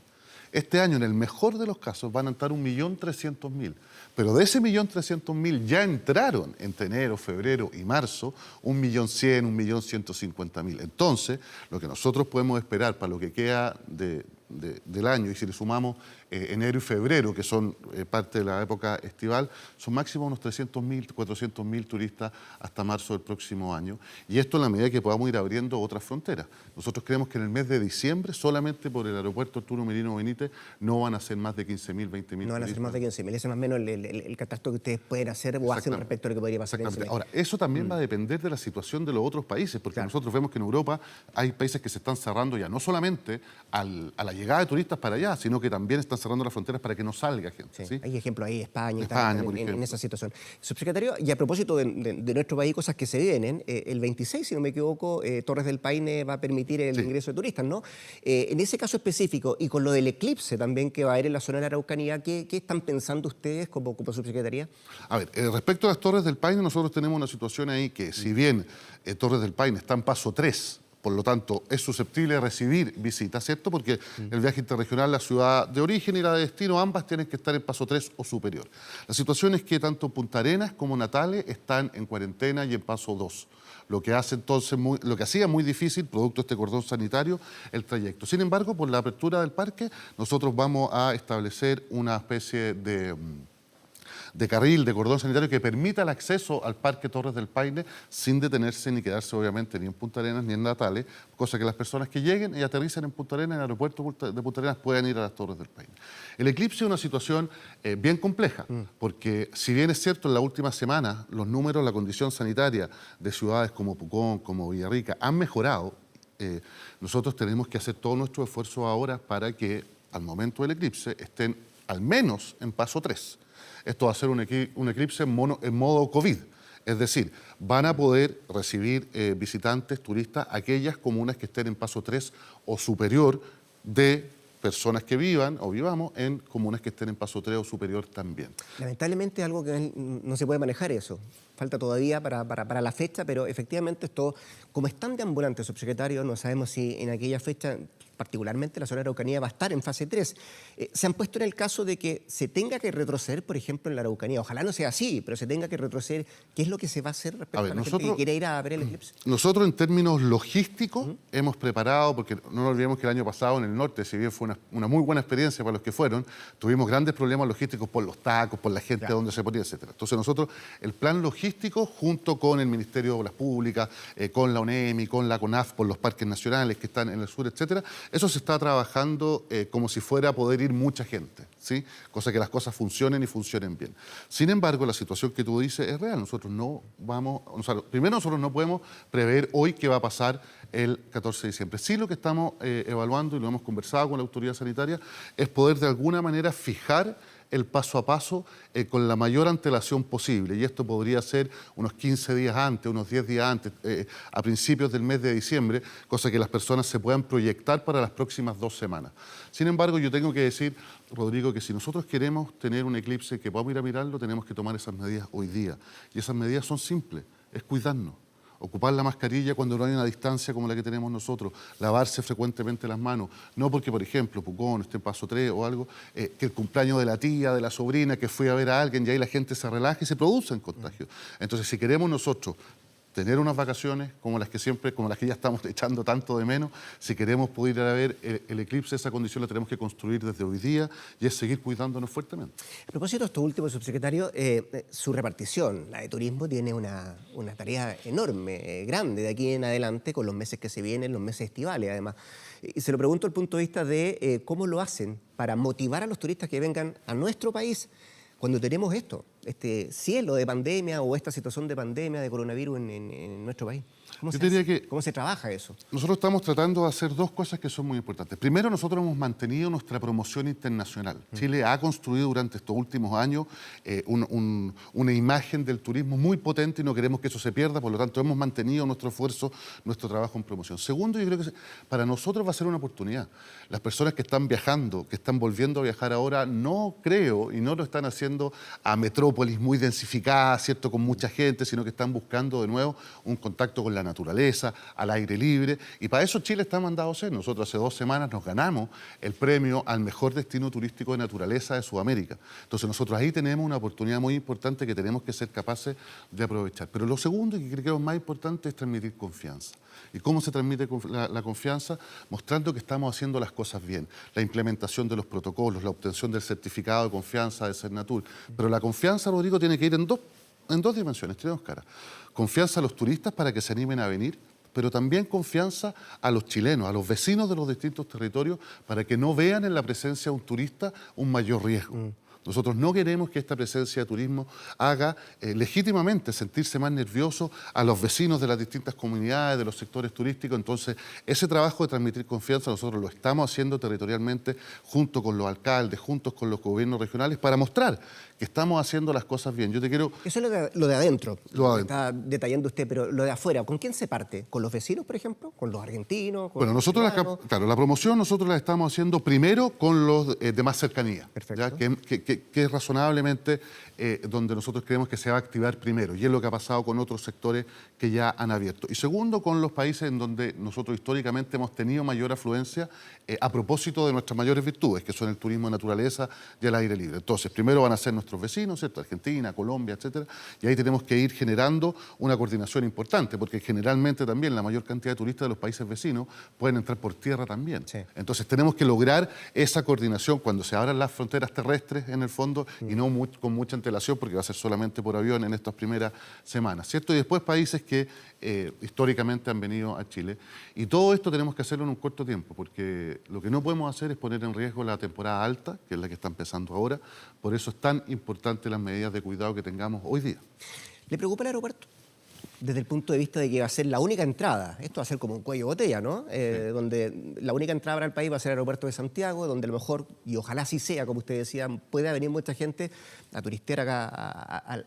Este año, en el mejor de los casos, van a entrar 1.300.000. Pero de ese 1.300.000 ya entraron entre enero, febrero y marzo 1.100.000, 1.150.000. Entonces, lo que nosotros podemos esperar para lo que queda del año, y si le sumamos enero y febrero, que son parte de la época estival, son máximo unos 300.000, 400.000 turistas hasta marzo del próximo año. Y esto en la medida que podamos ir abriendo otras fronteras. Nosotros creemos que en el mes de diciembre, solamente por el aeropuerto Arturo Merino Benítez, no van a ser más de 15.000, 20.000 No van a ser más de 15.000. Ese es más o menos el catastro que ustedes pueden hacer o hacen respecto a lo que podría pasar en ese mes. Ahora, eso también va a depender de la situación de los otros países, porque nosotros vemos que en Europa hay países que se están cerrando ya, no solamente a la llegada de turistas para allá, sino que también están cerrando las fronteras para que no salga gente. ¿sí? Hay ejemplos ahí, España en esa situación. Subsecretario, y a propósito de nuestro país, cosas que se vienen, el 26, si no me equivoco, Torres del Paine va a permitir el ingreso de turistas, ¿no? En ese caso específico, y con lo del eclipse también que va a haber en la zona de la Araucanía, ¿qué están pensando ustedes como subsecretaría? A ver, respecto a las Torres del Paine, nosotros tenemos una situación ahí que, si bien Torres del Paine está en paso 3, por lo tanto, es susceptible de recibir visitas, ¿cierto? Porque el viaje interregional, la ciudad de origen y la de destino, ambas tienen que estar en paso 3 o superior. La situación es que tanto Punta Arenas como Natales están en cuarentena y en paso 2. Lo que hacía muy difícil, producto de este cordón sanitario, el trayecto. Sin embargo, por la apertura del parque, nosotros vamos a establecer una especie de carril, de cordón sanitario que permita el acceso al Parque Torres del Paine sin detenerse ni quedarse obviamente ni en Punta Arenas ni en Natales, cosa que las personas que lleguen y aterricen en Punta Arenas, en el aeropuerto de Punta Arenas, puedan ir a las Torres del Paine. El eclipse es una situación bien compleja, porque si bien es cierto en la última semana los números, la condición sanitaria de ciudades como Pucón, como Villarrica han mejorado, nosotros tenemos que hacer todo nuestro esfuerzo ahora para que al momento del eclipse estén al menos en paso 3. Esto va a ser un eclipse en modo COVID, es decir, van a poder recibir visitantes, turistas, aquellas comunas que estén en paso 3 o superior, de personas que vivan o vivamos en comunas que estén en paso 3 o superior también. Lamentablemente es algo que no se puede manejar eso. Falta todavía para la fecha, pero efectivamente esto, como están de ambulantes, subsecretario, no sabemos si en aquella fecha particularmente la zona de Araucanía, va a estar en fase 3. ¿Se han puesto en el caso de que se tenga que retroceder, por ejemplo, en la Araucanía? Ojalá no sea así, pero se tenga que retroceder. ¿Qué es lo que se va a hacer respecto a la gente que quiere ir a ver el eclipse? Nosotros, en términos logísticos, hemos preparado, porque no nos olvidemos que el año pasado en el norte, si bien fue una muy buena experiencia para los que fueron, tuvimos grandes problemas logísticos por los tacos, por la gente donde se ponía, etc. Entonces nosotros, el plan logístico, junto con el Ministerio de Obras Públicas, con la ONEMI, con la CONAF, por los parques nacionales que están en el sur, etcétera, eso se está trabajando como si fuera a poder ir mucha gente, ¿sí? Cosa que las cosas funcionen y funcionen bien. Sin embargo, la situación que tú dices es real. Nosotros no vamos, o sea, primero nosotros no podemos prever hoy qué va a pasar el 14 de diciembre. Sí, lo que estamos evaluando, y lo hemos conversado con la autoridad sanitaria, es poder de alguna manera fijar el paso a paso con la mayor antelación posible. Y esto podría ser unos 15 días antes, unos 10 días antes, a principios del mes de diciembre, cosa que las personas se puedan proyectar para las próximas 2 semanas. Sin embargo, yo tengo que decir, Rodrigo, que si nosotros queremos tener un eclipse que podamos ir a mirarlo, tenemos que tomar esas medidas hoy día. Y esas medidas son simples, es cuidarnos. Ocupar la mascarilla cuando no hay una distancia como la que tenemos nosotros, lavarse frecuentemente las manos, no porque, por ejemplo, Pucón esté en paso 3 o algo, que el cumpleaños de la tía, de la sobrina, que fui a ver a alguien y ahí la gente se relaja y se producen contagios. Entonces, si queremos nosotros tener unas vacaciones como las que ya estamos echando tanto de menos, si queremos poder ir a ver el eclipse, esa condición la tenemos que construir desde hoy día y es seguir cuidándonos fuertemente. A propósito de esto último, subsecretario, su repartición, la de turismo, tiene una tarea enorme, grande de aquí en adelante, con los meses que se vienen, los meses estivales además. Y se lo pregunto desde el punto de vista de cómo lo hacen para motivar a los turistas que vengan a nuestro país cuando tenemos este cielo de pandemia o esta situación de pandemia, de coronavirus en nuestro país. ¿Cómo se trabaja eso? Nosotros estamos tratando de hacer 2 cosas que son muy importantes. Primero, nosotros hemos mantenido nuestra promoción internacional. Chile ha construido durante estos últimos años una imagen del turismo muy potente y no queremos que eso se pierda, por lo tanto hemos mantenido nuestro esfuerzo, nuestro trabajo en promoción. Segundo, yo creo que para nosotros va a ser una oportunidad. Las personas que están viajando, que están volviendo a viajar ahora, no creo y no lo están haciendo a metrópolis muy densificadas, ¿cierto?, con mucha gente, sino que están buscando de nuevo un contacto con la naturaleza, al aire libre, y para eso Chile está mandado a ser. Nosotros hace 2 semanas nos ganamos el premio al mejor destino turístico de naturaleza de Sudamérica. Entonces nosotros ahí tenemos una oportunidad muy importante que tenemos que ser capaces de aprovechar. Pero lo segundo, y que creo que es más importante, es transmitir confianza. ¿Y cómo se transmite la confianza? Mostrando que estamos haciendo las cosas bien. La implementación de los protocolos, la obtención del certificado de confianza de Cernatur. Pero la confianza, Rodrigo, tiene que ir en dos dimensiones, tiene 2 caras. Confianza a los turistas para que se animen a venir, pero también confianza a los chilenos, a los vecinos de los distintos territorios, para que no vean en la presencia de un turista un mayor riesgo. Nosotros no queremos que esta presencia de turismo haga legítimamente sentirse más nerviosos a los vecinos de las distintas comunidades, de los sectores turísticos. Entonces, ese trabajo de transmitir confianza nosotros lo estamos haciendo territorialmente junto con los alcaldes, juntos con los gobiernos regionales, para mostrar que estamos haciendo las cosas bien. Yo te quiero... Eso es lo de adentro, lo está detallando usted, pero lo de afuera, ¿con quién se parte? ¿Con los vecinos, por ejemplo? ¿Con los argentinos? Bueno, nosotros la promoción nosotros la estamos haciendo primero con los de más cercanía. Perfecto. Que es razonablemente donde nosotros creemos que se va a activar primero, y es lo que ha pasado con otros sectores que ya han abierto. Y segundo, con los países en donde nosotros históricamente hemos tenido mayor afluencia a propósito de nuestras mayores virtudes, que son el turismo de naturaleza y el aire libre. Entonces, primero van a ser nuestros vecinos, ¿cierto? Argentina, Colombia, etcétera, y ahí tenemos que ir generando una coordinación importante, porque generalmente también la mayor cantidad de turistas de los países vecinos pueden entrar por tierra también. Sí. Entonces, tenemos que lograr esa coordinación cuando se abran las fronteras terrestres, en el fondo, y no con mucha antelación, porque va a ser solamente por avión en estas primeras semanas, ¿cierto? Y después países que históricamente han venido a Chile. Y todo esto tenemos que hacerlo en un corto tiempo, porque lo que no podemos hacer es poner en riesgo la temporada alta, que es la que está empezando ahora. Por eso es tan importante las medidas de cuidado que tengamos hoy día. ¿Le preocupa el aeropuerto? Desde el punto de vista de que va a ser la única entrada, esto va a ser como un cuello de botella, ¿no? Donde la única entrada para el país va a ser el aeropuerto de Santiago, donde a lo mejor, y ojalá así sea, como usted decía, pueda venir mucha gente a turistear acá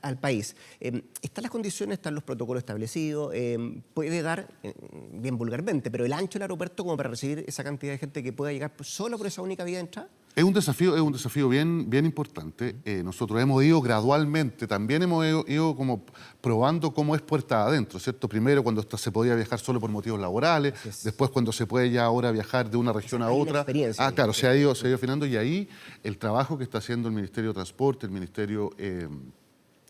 al país. ¿Están las condiciones, están los protocolos establecidos? ¿Puede dar, bien vulgarmente, pero el ancho del aeropuerto como para recibir esa cantidad de gente que pueda llegar solo por esa única vía de entrada? Es un desafío bien importante. Nosotros hemos ido gradualmente, también hemos ido como probando cómo es puerta adentro, ¿cierto? Primero cuando se podía viajar solo por motivos laborales, después cuando se puede ya ahora viajar de una región a otra. Claro, se ha ido afinando, y ahí el trabajo que está haciendo el Ministerio de Transporte, el Ministerio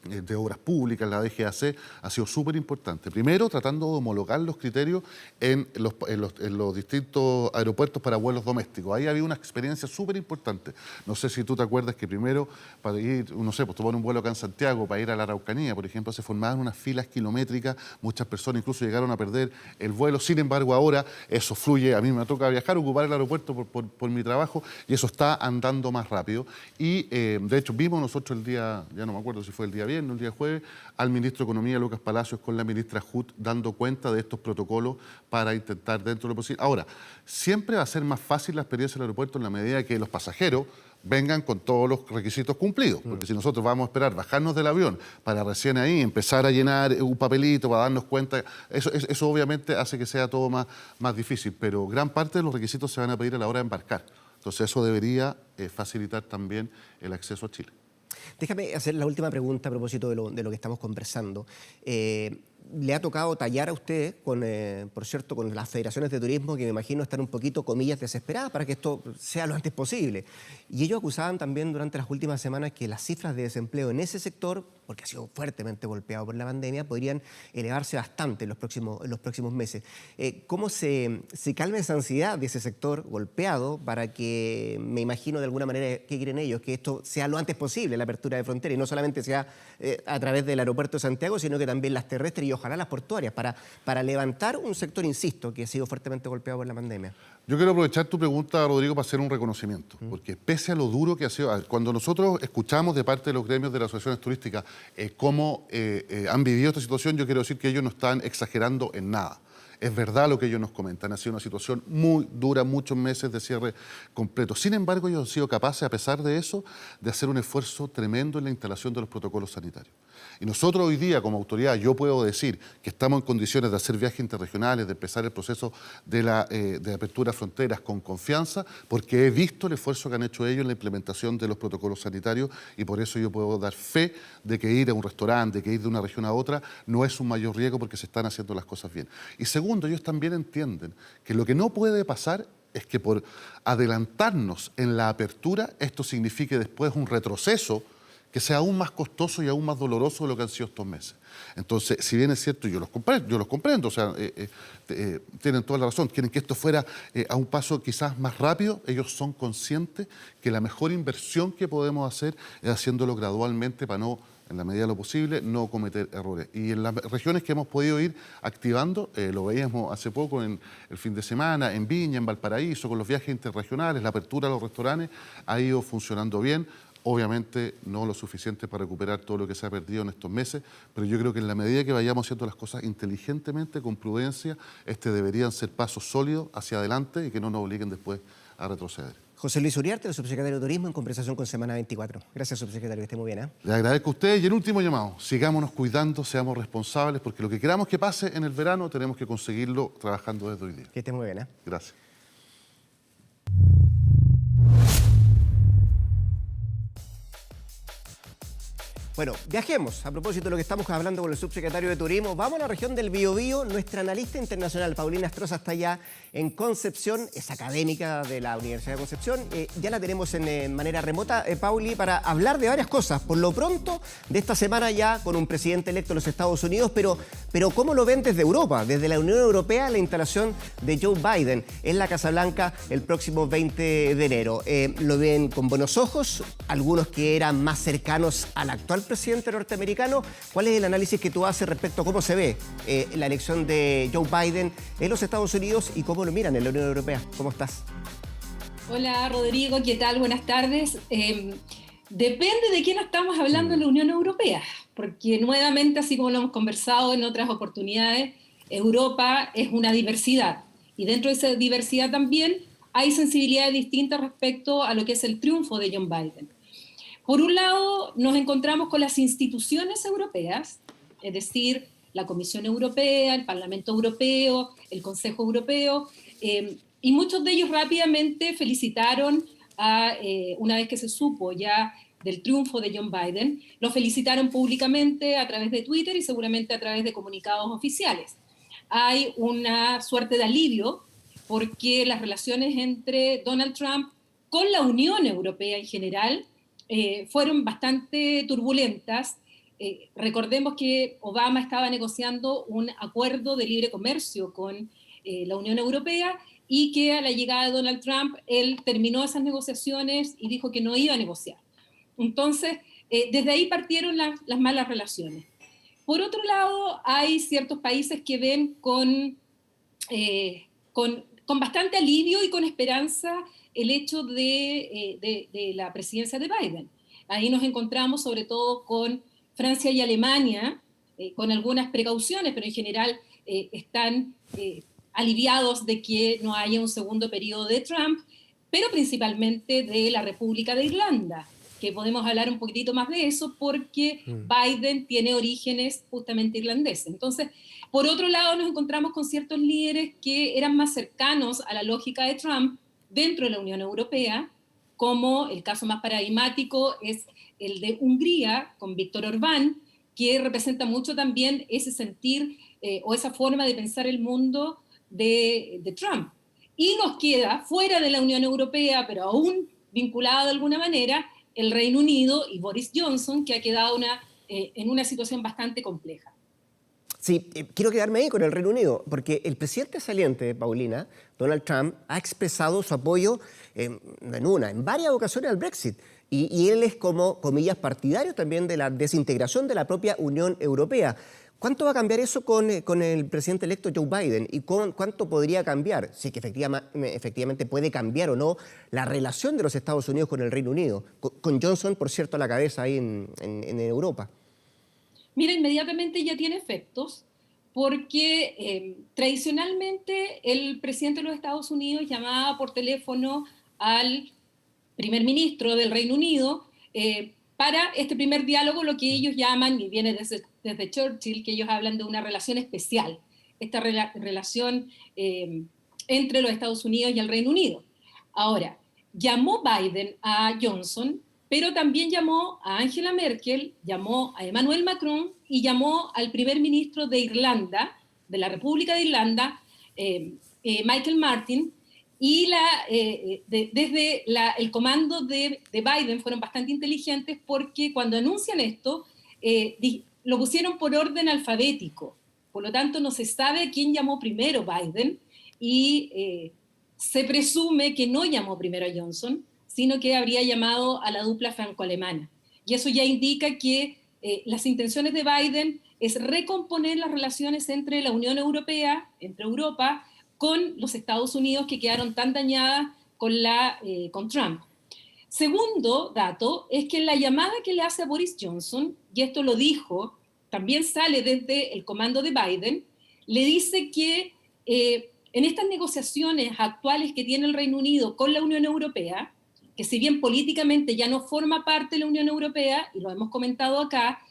de Obras Públicas, la DGAC, ha sido súper importante. Primero, tratando de homologar los criterios en los distintos aeropuertos para vuelos domésticos. Ahí había una experiencia súper importante. No sé si tú te acuerdas que primero, para ir, no sé, pues tomar un vuelo acá en Santiago, para ir a la Araucanía, por ejemplo, se formaban unas filas kilométricas, muchas personas incluso llegaron a perder el vuelo. Sin embargo, ahora eso fluye. A mí me toca viajar, ocupar el aeropuerto por mi trabajo, y eso está andando más rápido. Y, de hecho, vimos nosotros el día, ya no me acuerdo si fue el día viernes, el día jueves, al ministro de Economía, Lucas Palacios, con la ministra Hut, dando cuenta de estos protocolos para intentar dentro de lo posible. Ahora, siempre va a ser más fácil la experiencia del aeropuerto en la medida que los pasajeros vengan con todos los requisitos cumplidos, porque si nosotros vamos a esperar bajarnos del avión para recién ahí empezar a llenar un papelito para darnos cuenta, eso obviamente hace que sea todo más difícil, pero gran parte de los requisitos se van a pedir a la hora de embarcar. Entonces eso debería facilitar también el acceso a Chile. Déjame hacer la última pregunta a propósito de lo que estamos conversando. Le ha tocado tallar a usted, por cierto, con las federaciones de turismo, que me imagino están un poquito, comillas, desesperadas para que esto sea lo antes posible. Y ellos acusaban también durante las últimas semanas que las cifras de desempleo en ese sector, porque ha sido fuertemente golpeado por la pandemia, podrían elevarse bastante en los próximos meses. ¿Cómo se calma esa ansiedad de ese sector golpeado para que, me imagino de alguna manera, ¿qué quieren ellos? Que esto sea lo antes posible, la apertura de fronteras, y no solamente sea a través del aeropuerto de Santiago, sino que también las terrestres y ojalá las portuarias, para levantar un sector, insisto, que ha sido fuertemente golpeado por la pandemia. Yo quiero aprovechar tu pregunta, Rodrigo, para hacer un reconocimiento, porque pese a lo duro que ha sido, cuando nosotros escuchamos de parte de los gremios de las asociaciones turísticas cómo han vivido esta situación, yo quiero decir que ellos no están exagerando en nada. Es verdad lo que ellos nos comentan, ha sido una situación muy dura, muchos meses de cierre completo. Sin embargo, ellos han sido capaces, a pesar de eso, de hacer un esfuerzo tremendo en la instalación de los protocolos sanitarios. Y nosotros hoy día, como autoridad, yo puedo decir que estamos en condiciones de hacer viajes interregionales, de empezar el proceso de apertura de fronteras con confianza, porque he visto el esfuerzo que han hecho ellos en la implementación de los protocolos sanitarios, y por eso yo puedo dar fe de que ir a un restaurante, de que ir de una región a otra, no es un mayor riesgo porque se están haciendo las cosas bien. Y segundo, ellos también entienden que lo que no puede pasar es que por adelantarnos en la apertura, esto signifique después un retroceso que sea aún más costoso y aún más doloroso de lo que han sido estos meses. Entonces, si bien es cierto, yo los comprendo, o sea, tienen toda la razón, quieren que esto fuera a un paso quizás más rápido, ellos son conscientes que la mejor inversión que podemos hacer es haciéndolo gradualmente para no, en la medida de lo posible, no cometer errores. Y en las regiones que hemos podido ir activando, lo veíamos hace poco en el fin de semana, en Viña, en Valparaíso, con los viajes interregionales, la apertura de los restaurantes, ha ido funcionando bien. Obviamente no lo suficiente para recuperar todo lo que se ha perdido en estos meses, pero yo creo que en la medida que vayamos haciendo las cosas inteligentemente, con prudencia, deberían ser pasos sólidos hacia adelante y que no nos obliguen después a retroceder. José Luis Uriarte, el subsecretario de Turismo, en conversación con Semana 24. Gracias, subsecretario, que esté muy bien. Le agradezco a ustedes y el último llamado, sigámonos cuidando, seamos responsables, porque lo que queramos que pase en el verano tenemos que conseguirlo trabajando desde hoy día. Que esté muy bien. Gracias. Bueno, viajemos. A propósito de lo que estamos hablando con el subsecretario de Turismo, vamos a la región del Biobío. Nuestra analista internacional, Paulina Astroza, está allá en Concepción, es académica de la Universidad de Concepción. Ya la tenemos en manera remota, Pauli, para hablar de varias cosas. Por lo pronto, de esta semana ya con un presidente electo en los Estados Unidos, pero ¿cómo lo ven desde Europa? Desde la Unión Europea, la instalación de Joe Biden en la Casa Blanca el próximo 20 de enero. ¿Lo ven con buenos ojos? Algunos que eran más cercanos al actual presidente norteamericano. ¿Cuál es el análisis que tú haces respecto a cómo se ve la elección de Joe Biden en los Estados Unidos y cómo lo miran en la Unión Europea? ¿Cómo estás? Hola Rodrigo, ¿qué tal? Buenas tardes. Depende de quién estamos hablando en la Unión Europea, porque nuevamente, así como lo hemos conversado en otras oportunidades, Europa es una diversidad, y dentro de esa diversidad también hay sensibilidades distintas respecto a lo que es el triunfo de Joe Biden. Por un lado, nos encontramos con las instituciones europeas, es decir, la Comisión Europea, el Parlamento Europeo, el Consejo Europeo, y muchos de ellos rápidamente felicitaron una vez que se supo ya del triunfo de John Biden, lo felicitaron públicamente a través de Twitter y seguramente a través de comunicados oficiales. Hay una suerte de alivio porque las relaciones entre Donald Trump con la Unión Europea en general fueron bastante turbulentas. Recordemos que Obama estaba negociando un acuerdo de libre comercio con la Unión Europea y que a la llegada de Donald Trump él terminó esas negociaciones y dijo que no iba a negociar. Entonces, desde ahí partieron las malas relaciones. Por otro lado, hay ciertos países que ven con bastante alivio y con esperanza el hecho de la presidencia de Biden. Ahí nos encontramos sobre todo con Francia y Alemania, con algunas precauciones, pero en general están aliviados de que no haya un segundo periodo de Trump, pero principalmente de la República de Irlanda, que podemos hablar un poquitito más de eso porque Biden tiene orígenes justamente irlandeses. Entonces, por otro lado, nos encontramos con ciertos líderes que eran más cercanos a la lógica de Trump dentro de la Unión Europea, como el caso más paradigmático es el de Hungría, con Víctor Orbán, que representa mucho también ese sentir o esa forma de pensar el mundo de Trump. Y nos queda, fuera de la Unión Europea, pero aún vinculado de alguna manera, el Reino Unido y Boris Johnson, que ha quedado en una situación bastante compleja. Sí, quiero quedarme ahí con el Reino Unido, porque el presidente saliente, Paulina, Donald Trump, ha expresado su apoyo en varias ocasiones al Brexit. Y él es como, comillas, partidario también de la desintegración de la propia Unión Europea. ¿Cuánto va a cambiar eso con el presidente electo Joe Biden? ¿Y cuánto podría cambiar, si es que efectivamente puede cambiar o no, la relación de los Estados Unidos con el Reino Unido? Con Johnson, por cierto, a la cabeza ahí en Europa. Mira, inmediatamente ya tiene efectos, porque tradicionalmente el presidente de los Estados Unidos llamaba por teléfono al primer ministro del Reino Unido para este primer diálogo, lo que ellos llaman, y viene desde Churchill, que ellos hablan de una relación especial, esta relación entre los Estados Unidos y el Reino Unido. Ahora, llamó Biden a Johnson, pero también llamó a Angela Merkel, llamó a Emmanuel Macron y llamó al primer ministro de Irlanda, de la República de Irlanda, Michael Martin, y desde el comando de Biden fueron bastante inteligentes porque cuando anuncian esto, lo pusieron por orden alfabético. Por lo tanto, no se sabe quién llamó primero Biden y se presume que no llamó primero a Johnson, sino que habría llamado a la dupla franco-alemana. Y eso ya indica que las intenciones de Biden es recomponer las relaciones entre la Unión Europea, entre Europa, con los Estados Unidos, que quedaron tan dañadas con Trump. Segundo dato es que la llamada que le hace a Boris Johnson, y esto lo dijo, también sale desde el comando de Biden, le dice que en estas negociaciones actuales que tiene el Reino Unido con la Unión Europea, que si bien políticamente ya no forma parte de la Unión Europea, y lo hemos comentado acá,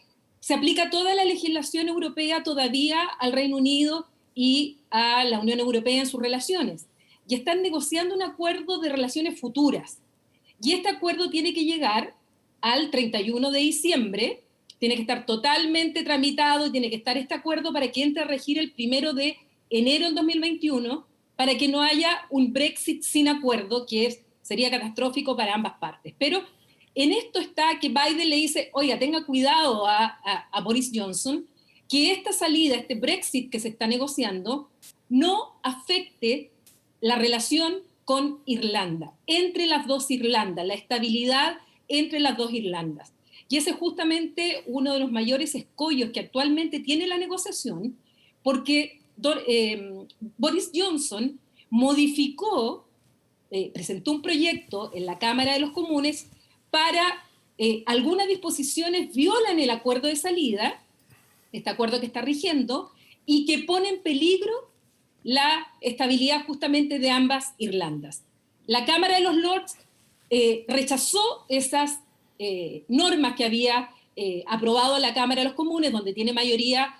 se aplica toda la legislación europea todavía al Reino Unido y a la Unión Europea en sus relaciones. Y están negociando un acuerdo de relaciones futuras. Y este acuerdo tiene que llegar al 31 de diciembre, tiene que estar totalmente tramitado y tiene que estar este acuerdo para que entre a regir el 1 de enero del 2021, para que no haya un Brexit sin acuerdo, que sería catastrófico para ambas partes. Pero en esto está que Biden le dice, oiga, tenga cuidado a Boris Johnson, que esta salida, este Brexit que se está negociando, no afecte la relación con Irlanda, entre las dos Irlandas, la estabilidad entre las dos Irlandas. Y ese es justamente uno de los mayores escollos que actualmente tiene la negociación, porque Boris Johnson modificó, presentó un proyecto en la Cámara de los Comunes para algunas disposiciones violan el acuerdo de salida, este acuerdo que está rigiendo, y que pone en peligro la estabilidad justamente de ambas Irlandas. La Cámara de los Lords rechazó esas normas que había aprobado la Cámara de los Comunes, donde tiene mayoría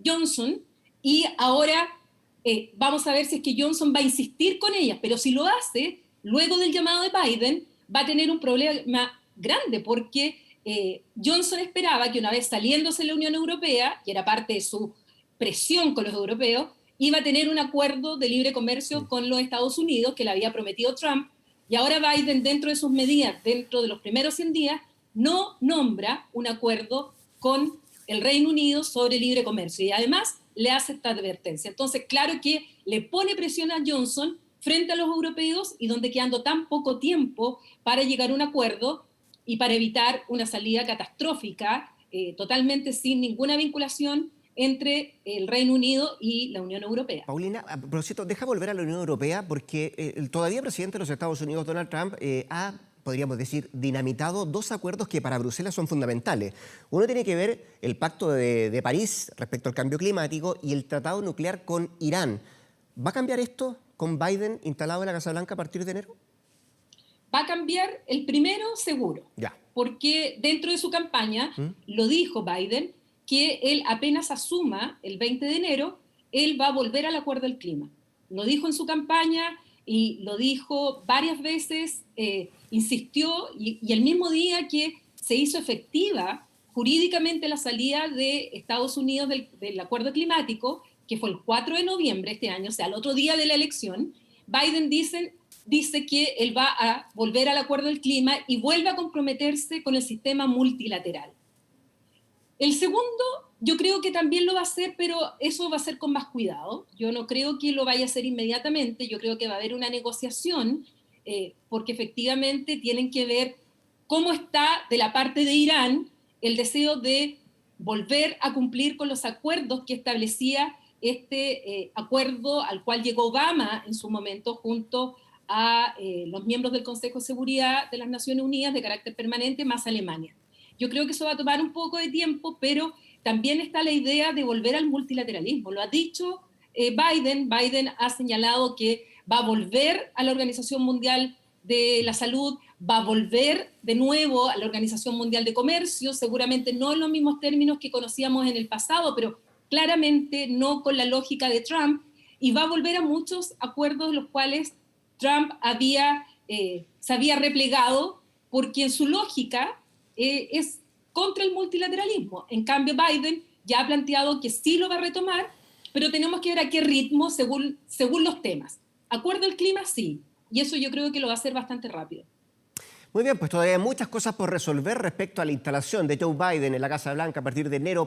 Johnson, y ahora vamos a ver si es que Johnson va a insistir con ellas, pero si lo hace, luego del llamado de Biden, va a tener un problema grande, porque Johnson esperaba que una vez saliéndose de la Unión Europea, que era parte de su presión con los europeos, iba a tener un acuerdo de libre comercio con los Estados Unidos, que le había prometido Trump, y ahora Biden, dentro de sus medidas, dentro de los primeros 100 días, no nombra un acuerdo con el Reino Unido sobre libre comercio, y además le hace esta advertencia. Entonces, claro que le pone presión a Johnson frente a los europeos, y donde quedando tan poco tiempo para llegar a un acuerdo y para evitar una salida catastrófica, totalmente sin ninguna vinculación entre el Reino Unido y la Unión Europea. Paulina, a propósito, deja volver a la Unión Europea, porque el todavía presidente de los Estados Unidos, Donald Trump, ha, podríamos decir, dinamitado dos acuerdos que para Bruselas son fundamentales. Uno tiene que ver el Pacto de París respecto al cambio climático y el Tratado Nuclear con Irán. ¿Va a cambiar esto con Biden instalado en la Casa Blanca a partir de enero? Va a cambiar el primero seguro, Ya. porque dentro de su campaña lo dijo Biden, que él apenas asuma el 20 de enero, él va a volver al acuerdo del clima. Lo dijo en su campaña y lo dijo varias veces, insistió, y el mismo día que se hizo efectiva jurídicamente la salida de Estados Unidos del acuerdo climático, que fue el 4 de noviembre de este año, o sea, el otro día de la elección, Biden dice que él va a volver al acuerdo del clima y vuelve a comprometerse con el sistema multilateral. El segundo, yo creo que también lo va a hacer, pero eso va a ser con más cuidado. Yo no creo que lo vaya a hacer inmediatamente, yo creo que va a haber una negociación, porque efectivamente tienen que ver cómo está de la parte de Irán el deseo de volver a cumplir con los acuerdos que establecía este acuerdo al cual llegó Obama en su momento junto a los miembros del Consejo de Seguridad de las Naciones Unidas de carácter permanente, más Alemania. Yo creo que eso va a tomar un poco de tiempo, pero también está la idea de volver al multilateralismo. Lo ha dicho Biden. Biden ha señalado que va a volver a la Organización Mundial de la Salud, va a volver de nuevo a la Organización Mundial de Comercio, seguramente no en los mismos términos que conocíamos en el pasado, pero claramente no con la lógica de Trump, y va a volver a muchos acuerdos los cuales Trump se había replegado, porque en su lógica es contra el multilateralismo. En cambio, Biden ya ha planteado que sí lo va a retomar, pero tenemos que ver a qué ritmo según los temas. Acuerdo del clima, sí, y eso yo creo que lo va a hacer bastante rápido. Muy bien, pues todavía hay muchas cosas por resolver respecto a la instalación de Joe Biden en la Casa Blanca a partir de enero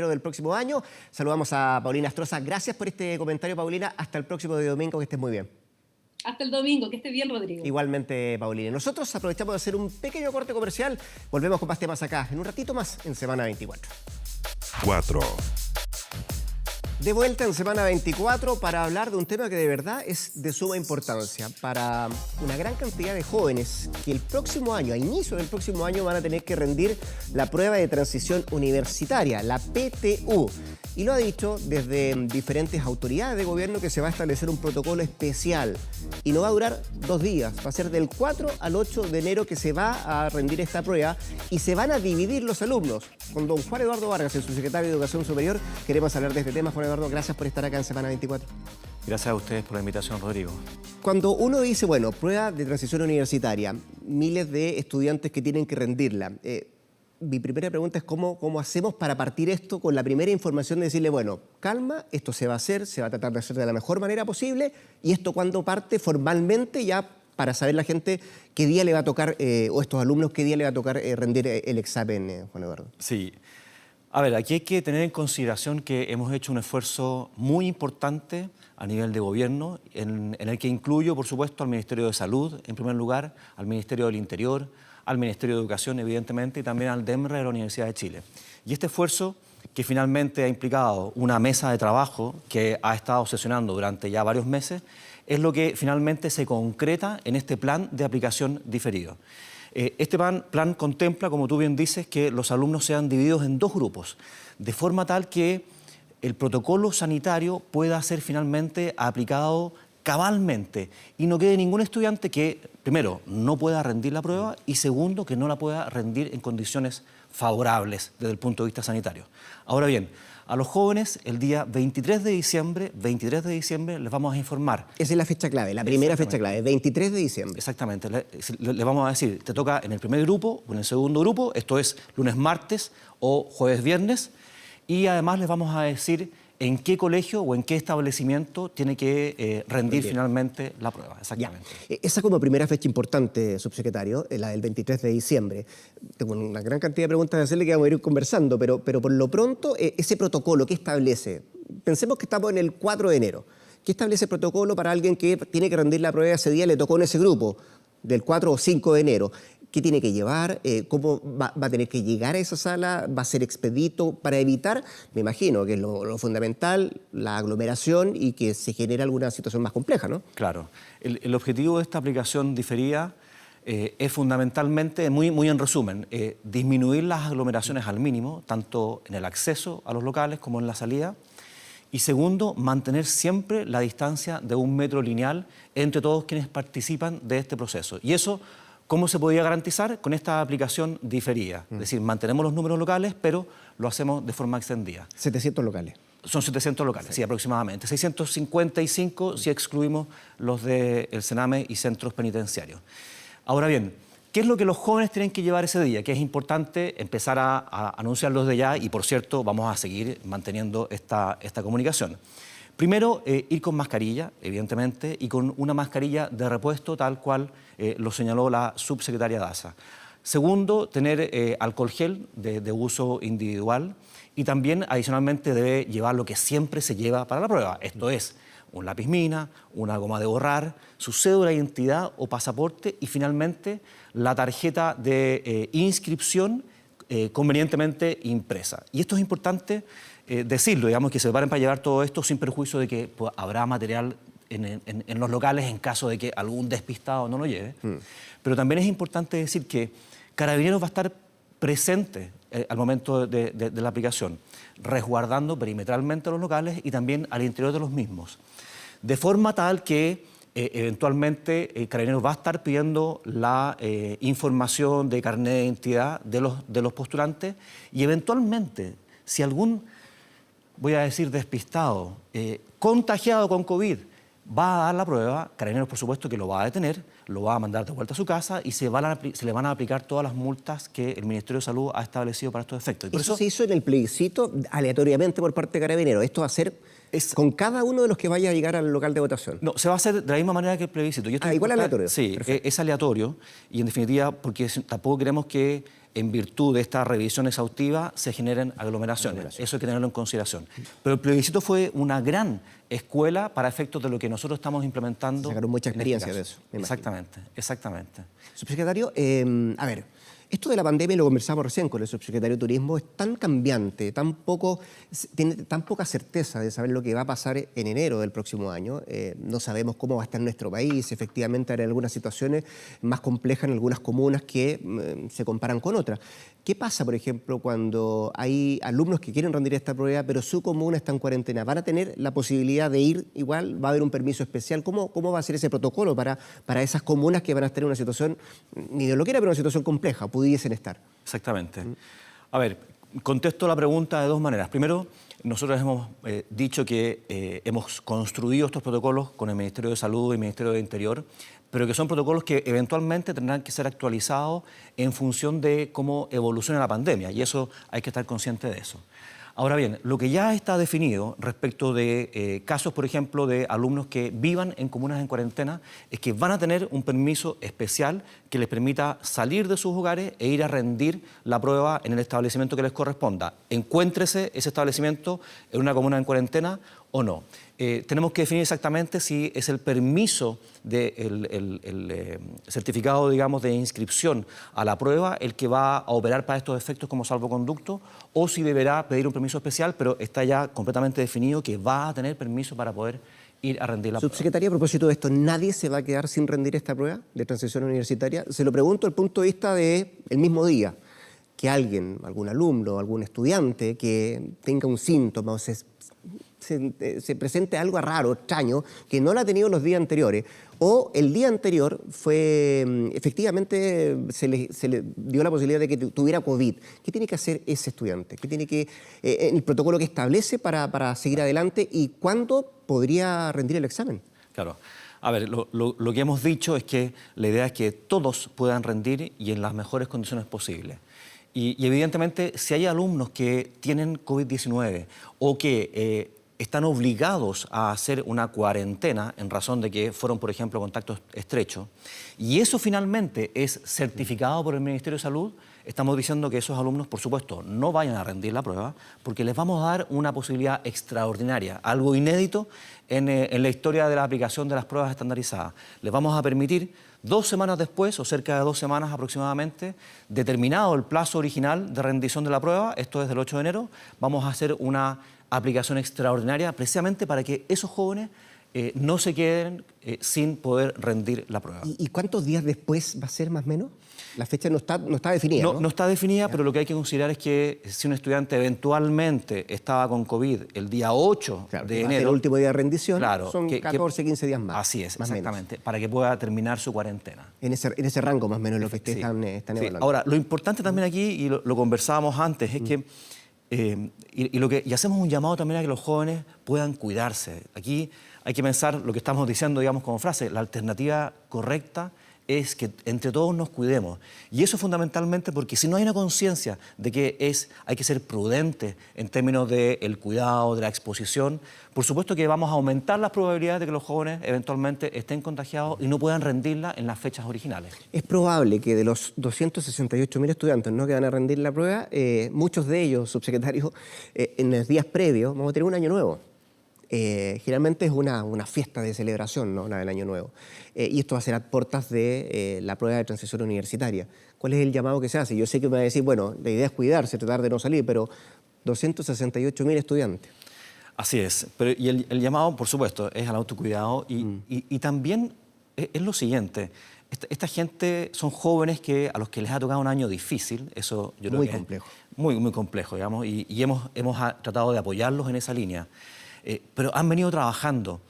del próximo año. Saludamos a Paulina Astroza. Gracias por este comentario, Paulina. Hasta el próximo domingo, que estés muy bien. Hasta el domingo, que esté bien, Rodrigo. Igualmente, Paulina. Nosotros aprovechamos de hacer un pequeño corte comercial. Volvemos con más temas acá en un ratito más en Semana 24. 4. De vuelta en Semana 24 para hablar de un tema que de verdad es de suma importancia para una gran cantidad de jóvenes que el próximo año, a inicio del próximo año, van a tener que rendir la prueba de transición universitaria, la PTU. Y lo ha dicho desde diferentes autoridades de gobierno que se va a establecer un protocolo especial y no va a durar 2 días, va a ser del 4 al 8 de enero que se va a rendir esta prueba y se van a dividir los alumnos. Con don Juan Eduardo Vargas, el subsecretario de Educación Superior, queremos hablar de este tema. Juan Eduardo, gracias por estar acá en Semana 24. Gracias a ustedes por la invitación, Rodrigo. Cuando uno dice, bueno, prueba de transición universitaria, miles de estudiantes que tienen que rendirla, mi primera pregunta es cómo hacemos para partir esto con la primera información de decirle, bueno, calma, esto se va a hacer, se va a tratar de hacer de la mejor manera posible, y esto cuando parte formalmente ya para saber la gente qué día le va a tocar, o estos alumnos qué día le va a tocar rendir el examen, Juan Eduardo. Sí. A ver, aquí hay que tener en consideración que hemos hecho un esfuerzo muy importante a nivel de gobierno, en el que incluyo, por supuesto, al Ministerio de Salud, en primer lugar, al Ministerio del Interior, al Ministerio de Educación, evidentemente, y también al DEMRE de la Universidad de Chile. Y este esfuerzo, que finalmente ha implicado una mesa de trabajo que ha estado sesionando durante ya varios meses, es lo que finalmente se concreta en este plan de aplicación diferido. Este plan contempla, como tú bien dices, que los alumnos sean divididos en 2 grupos, de forma tal que el protocolo sanitario pueda ser finalmente aplicado cabalmente y no quede ningún estudiante que, primero, no pueda rendir la prueba y segundo, que no la pueda rendir en condiciones favorables desde el punto de vista sanitario. Ahora bien, a los jóvenes el día 23 de diciembre les vamos a informar. Esa es la fecha clave, la primera fecha clave, 23 de diciembre. Exactamente, le vamos a decir, te toca en el primer grupo o en el segundo grupo, esto es lunes, martes o jueves, viernes, y además les vamos a decir en qué colegio o en qué establecimiento tiene que rendir finalmente la prueba. Exactamente. Ya. Esa como primera fecha importante, subsecretario, la del 23 de diciembre. Tengo una gran cantidad de preguntas que hacerle que vamos a ir conversando, pero por lo pronto, ese protocolo, ¿qué establece? Pensemos que estamos en el 4 de enero. ¿Qué establece el protocolo para alguien que tiene que rendir la prueba ese día, le tocó en ese grupo, del 4 o 5 de enero? ¿Qué tiene que llevar? ¿Cómo va a tener que llegar a esa sala? ¿Va a ser expedito para evitar, me imagino, que es lo fundamental, la aglomeración y que se genere alguna situación más compleja, ¿no? Claro. El objetivo de esta aplicación diferida es fundamentalmente, muy en resumen, disminuir las aglomeraciones al mínimo, tanto en el acceso a los locales como en la salida. Y segundo, mantener siempre la distancia de 1 metro lineal entre todos quienes participan de este proceso. Y eso, ¿cómo se podía garantizar? Con esta aplicación diferida. Es decir, mantenemos los números locales, pero lo hacemos de forma extendida. 700 locales. Son 700 locales, sí, aproximadamente. 655 si excluimos los del Sename y centros penitenciarios. Ahora bien, ¿qué es lo que los jóvenes tienen que llevar ese día? Que es importante empezar a anunciarlos de ya y, por cierto, vamos a seguir manteniendo esta comunicación. Primero, ir con mascarilla, evidentemente, y con una mascarilla de repuesto tal cual lo señaló la subsecretaria Daza. Segundo, tener alcohol gel de uso individual y también, adicionalmente, debe llevar lo que siempre se lleva para la prueba. Esto es, un lápiz mina, una goma de borrar, su cédula de identidad o pasaporte y, finalmente, la tarjeta de inscripción convenientemente impresa. Y esto es importante decirlo, digamos, que se preparen para llevar todo esto sin perjuicio de que pues, habrá material en los locales en caso de que algún despistado no lo lleve. Pero también es importante decir que Carabineros va a estar presente al momento de la aplicación, resguardando perimetralmente los locales y también al interior de los mismos. De forma tal que eventualmente Carabineros va a estar pidiendo la información de carnet de identidad de los postulantes y eventualmente, si algún, voy a decir, despistado, contagiado con COVID, va a dar la prueba, Carabineros por supuesto que lo va a detener, lo va a mandar de vuelta a su casa y se le van a aplicar todas las multas que el Ministerio de Salud ha establecido para estos efectos. Por eso se hizo en el plebiscito aleatoriamente por parte de Carabineros. Esto va a ser con cada uno de los que vaya a llegar al local de votación. No, se va a hacer de la misma manera que el plebiscito. Igual aleatorio. Sí, es aleatorio y en definitiva porque tampoco queremos que en virtud de esta revisión exhaustiva se generen aglomeraciones. Eso hay que tenerlo en consideración. Pero el plebiscito fue una gran escuela para efectos de lo que nosotros estamos implementando. Sacaron mucha experiencia de eso. Exactamente. Subsecretario, a ver, esto de la pandemia, lo conversamos recién con el subsecretario de Turismo, es tan cambiante, tiene tan poca certeza de saber lo que va a pasar en enero del próximo año. No sabemos cómo va a estar nuestro país. Efectivamente, hay algunas situaciones más complejas en algunas comunas que se comparan con otras. ¿Qué pasa, por ejemplo, cuando hay alumnos que quieren rendir esta prueba, pero su comuna está en cuarentena? ¿Van a tener la posibilidad de ir igual? ¿Va a haber un permiso especial? ¿Cómo va a ser ese protocolo para esas comunas que van a estar en una situación, ni de lo que era, pero una situación compleja, pudiesen estar? Exactamente. A ver, contesto la pregunta de dos maneras. Primero, nosotros hemos dicho que hemos construido estos protocolos con el Ministerio de Salud y el Ministerio de Interior, pero que son protocolos que eventualmente tendrán que ser actualizados en función de cómo evoluciona la pandemia, y eso hay que estar consciente de eso. Ahora bien, lo que ya está definido respecto de casos, por ejemplo, de alumnos que vivan en comunas en cuarentena, es que van a tener un permiso especial que les permita salir de sus hogares e ir a rendir la prueba en el establecimiento que les corresponda. Encuéntrese ese establecimiento en una comuna en cuarentena o no. Tenemos que definir exactamente si es el permiso del certificado, digamos, de inscripción a la prueba el que va a operar para estos efectos como salvoconducto o si deberá pedir un permiso especial, pero está ya completamente definido que va a tener permiso para poder ir a rendir la prueba. Subsecretaria, a propósito de esto, ¿nadie se va a quedar sin rendir esta prueba de transición universitaria? Se lo pregunto desde el punto de vista del mismo día, que alguien, algún alumno, algún estudiante que tenga un síntoma o se se presente algo raro, extraño, que no lo ha tenido los días anteriores, o el día anterior fue, efectivamente, se le dio la posibilidad de que tuviera COVID. ¿Qué tiene que hacer ese estudiante? ¿Qué tiene que, el protocolo que establece para seguir adelante y cuándo podría rendir el examen? Claro. A ver, lo que hemos dicho es que la idea es que todos puedan rendir y en las mejores condiciones posibles. Y evidentemente, si hay alumnos que tienen COVID-19 o que están obligados a hacer una cuarentena en razón de que fueron, por ejemplo, contactos estrechos, y eso finalmente es certificado por el Ministerio de Salud, estamos diciendo que esos alumnos, por supuesto, no vayan a rendir la prueba porque les vamos a dar una posibilidad extraordinaria, algo inédito en la historia de la aplicación de las pruebas estandarizadas. Les vamos a permitir 2 semanas después, o cerca de 2 semanas aproximadamente, determinado el plazo original de rendición de la prueba, esto es del 8 de enero, vamos a hacer una aplicación extraordinaria precisamente para que esos jóvenes no se queden sin poder rendir la prueba. ¿Y cuántos días después va a ser más o menos? La fecha no está definida, ¿no? No está definida, pero lo que hay que considerar es que si un estudiante eventualmente estaba con COVID el día 8 de enero... el último día de rendición, claro, son 14, 15 días más. Así es, más exactamente, para que pueda terminar su cuarentena. En ese rango más o menos lo que ustedes están evaluando. Ahora, lo importante también aquí, y lo conversábamos antes, es que y hacemos un llamado también a que los jóvenes puedan cuidarse. Aquí hay que pensar lo que estamos diciendo, digamos, como frase, la alternativa correcta es que entre todos nos cuidemos. Y eso fundamentalmente porque si no hay una conciencia de que hay que ser prudente en términos del cuidado, de la exposición, por supuesto que vamos a aumentar las probabilidades de que los jóvenes eventualmente estén contagiados y no puedan rendirla en las fechas originales. Es probable que de los 268.000 estudiantes, ¿no?, que van a rendir la prueba, muchos de ellos, subsecretario, en los días previos vamos a tener un año nuevo. Generalmente es una fiesta de celebración, ¿no?, la del Año Nuevo. Y esto va a ser a puertas de la prueba de transición universitaria. ¿Cuál es el llamado que se hace? Yo sé que me va a decir, bueno, la idea es cuidarse, tratar de no salir, pero 268.000 estudiantes. Así es. Y el llamado, por supuesto, es al autocuidado y también es lo siguiente. Esta gente son jóvenes a los que les ha tocado un año difícil, eso yo creo que complejo. Muy complejo, digamos, y hemos tratado de apoyarlos en esa línea. Pero han venido trabajando,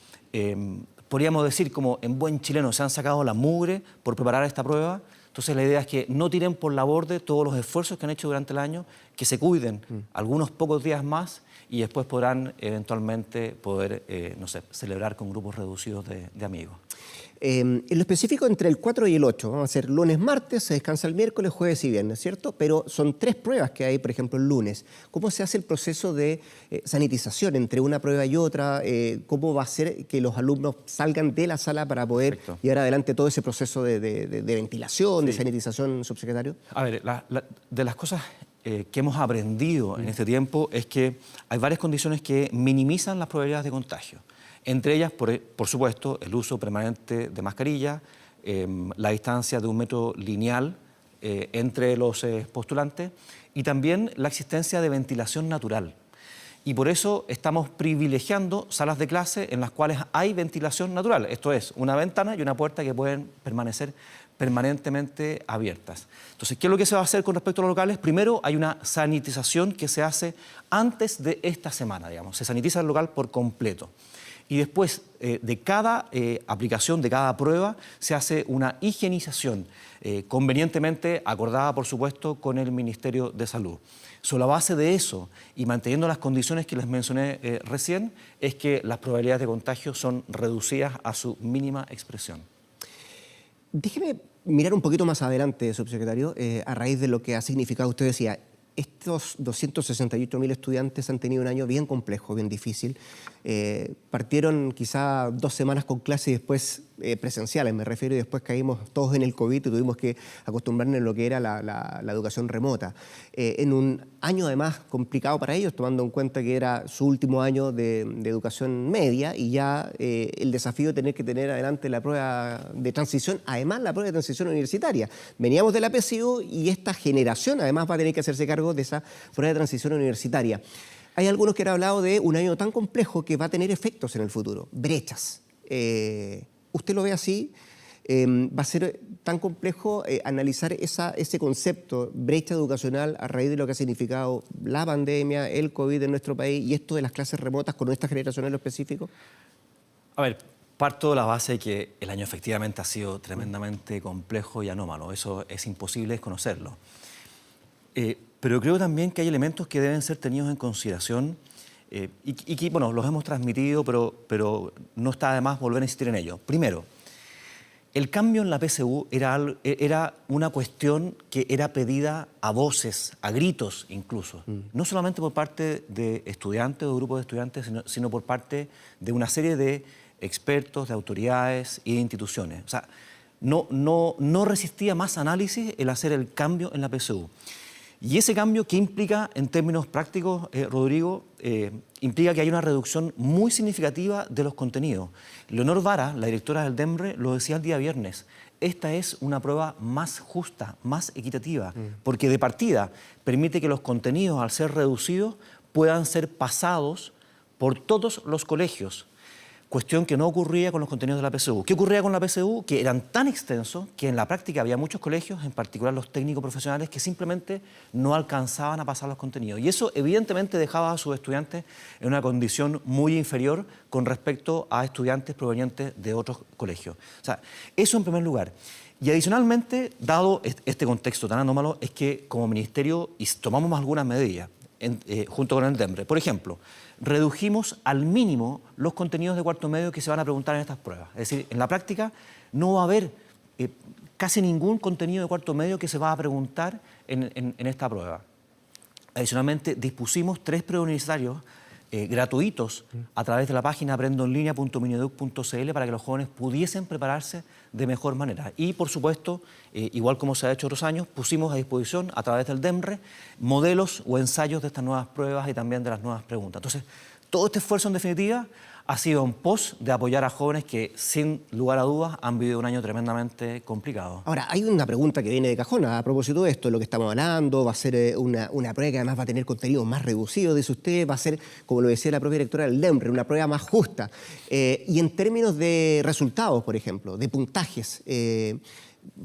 podríamos decir como en buen chileno, se han sacado la mugre por preparar esta prueba. Entonces la idea es que no tiren por la borda todos los esfuerzos que han hecho durante el año, que se cuiden algunos pocos días más y después podrán eventualmente poder, celebrar con grupos reducidos de amigos. En lo específico, entre el 4 y el 8, vamos a hacer lunes, martes, se descansa el miércoles, jueves y viernes, ¿cierto? Pero son 3 pruebas que hay, por ejemplo, el lunes. ¿Cómo se hace el proceso de sanitización entre una prueba y otra? ¿Cómo va a ser que los alumnos salgan de la sala para poder llevar adelante todo ese proceso de ventilación, de sanitización, subsecretario? A ver, de las cosas que hemos aprendido en este tiempo es que hay varias condiciones que minimizan las probabilidades de contagio. Entre ellas, por supuesto, el uso permanente de mascarilla, la distancia de 1 metro lineal entre los postulantes y también la existencia de ventilación natural. Y por eso estamos privilegiando salas de clase en las cuales hay ventilación natural. Esto es, una ventana y una puerta que pueden permanecer permanentemente abiertas. Entonces, ¿qué es lo que se va a hacer con respecto a los locales? Primero, hay una sanitización que se hace antes de esta semana, digamos. Se sanitiza el local por completo. Y después de cada aplicación, de cada prueba, se hace una higienización, convenientemente acordada, por supuesto, con el Ministerio de Salud. Sobre la base de eso y manteniendo las condiciones que les mencioné recién, es que las probabilidades de contagio son reducidas a su mínima expresión. Déjeme mirar un poquito más adelante, subsecretario, a raíz de lo que ha significado, usted decía, estos 268.000 estudiantes han tenido un año bien complejo, bien difícil. Partieron quizá 2 semanas con clases y después presenciales, me refiero, y después caímos todos en el COVID y tuvimos que acostumbrarnos a lo que era la educación remota. En un año además complicado para ellos, tomando en cuenta que era su último año de educación media y ya el desafío de tener que tener adelante la prueba de transición, además la prueba de transición universitaria. Veníamos de la PSU y esta generación además va a tener que hacerse cargo de esa prueba de transición universitaria. Hay algunos que han hablado de un año tan complejo que va a tener efectos en el futuro, brechas. ¿Usted lo ve así? ¿Va a ser tan complejo analizar ese concepto, brecha educacional, a raíz de lo que ha significado la pandemia, el COVID en nuestro país y esto de las clases remotas con esta generación en lo específico? A ver, parto de la base de que el año efectivamente ha sido tremendamente complejo y anómalo. Eso es imposible desconocerlo. Pero creo también que hay elementos que deben ser tenidos en consideración y que, bueno, los hemos transmitido, pero no está de más volver a insistir en ello. Primero, el cambio en la PSU era una cuestión que era pedida a voces, a gritos incluso. No solamente por parte de estudiantes o grupos de estudiantes, sino por parte de una serie de expertos, de autoridades y de instituciones. O sea, no resistía más análisis el hacer el cambio en la PSU. Y ese cambio, ¿qué implica en términos prácticos, Rodrigo? Implica que hay una reducción muy significativa de los contenidos. Leonor Vara, la directora del DEMRE, lo decía el día viernes. Esta es una prueba más justa, más equitativa, porque de partida permite que los contenidos, al ser reducidos, puedan ser pasados por todos los colegios. Cuestión que no ocurría con los contenidos de la PSU. ¿Qué ocurría con la PSU? Que eran tan extensos que en la práctica había muchos colegios, en particular los técnicos profesionales, que simplemente no alcanzaban a pasar los contenidos. Y eso evidentemente dejaba a sus estudiantes en una condición muy inferior con respecto a estudiantes provenientes de otros colegios. O sea, eso en primer lugar. Y adicionalmente, dado este contexto tan anómalo, es que como ministerio tomamos algunas medidas junto con el DEMRE. Por ejemplo, redujimos al mínimo los contenidos de cuarto medio que se van a preguntar en estas pruebas. Es decir, en la práctica no va a haber casi ningún contenido de cuarto medio que se va a preguntar en esta prueba. Adicionalmente, dispusimos 3 preuniversitarios gratuitos a través de la página aprendoenlinea.mineduc.cl para que los jóvenes pudiesen prepararse de mejor manera. Y, por supuesto, igual como se ha hecho otros años, pusimos a disposición a través del DEMRE modelos o ensayos de estas nuevas pruebas y también de las nuevas preguntas. Entonces, todo este esfuerzo, en definitiva, ha sido en pos de apoyar a jóvenes que, sin lugar a dudas, han vivido un año tremendamente complicado. Ahora, hay una pregunta que viene de cajón a propósito de esto, lo que estamos hablando, va a ser una prueba que además va a tener contenido más reducido, dice usted, va a ser, como lo decía la propia directora del DEMRE, una prueba más justa. Y en términos de resultados, por ejemplo, de puntajes,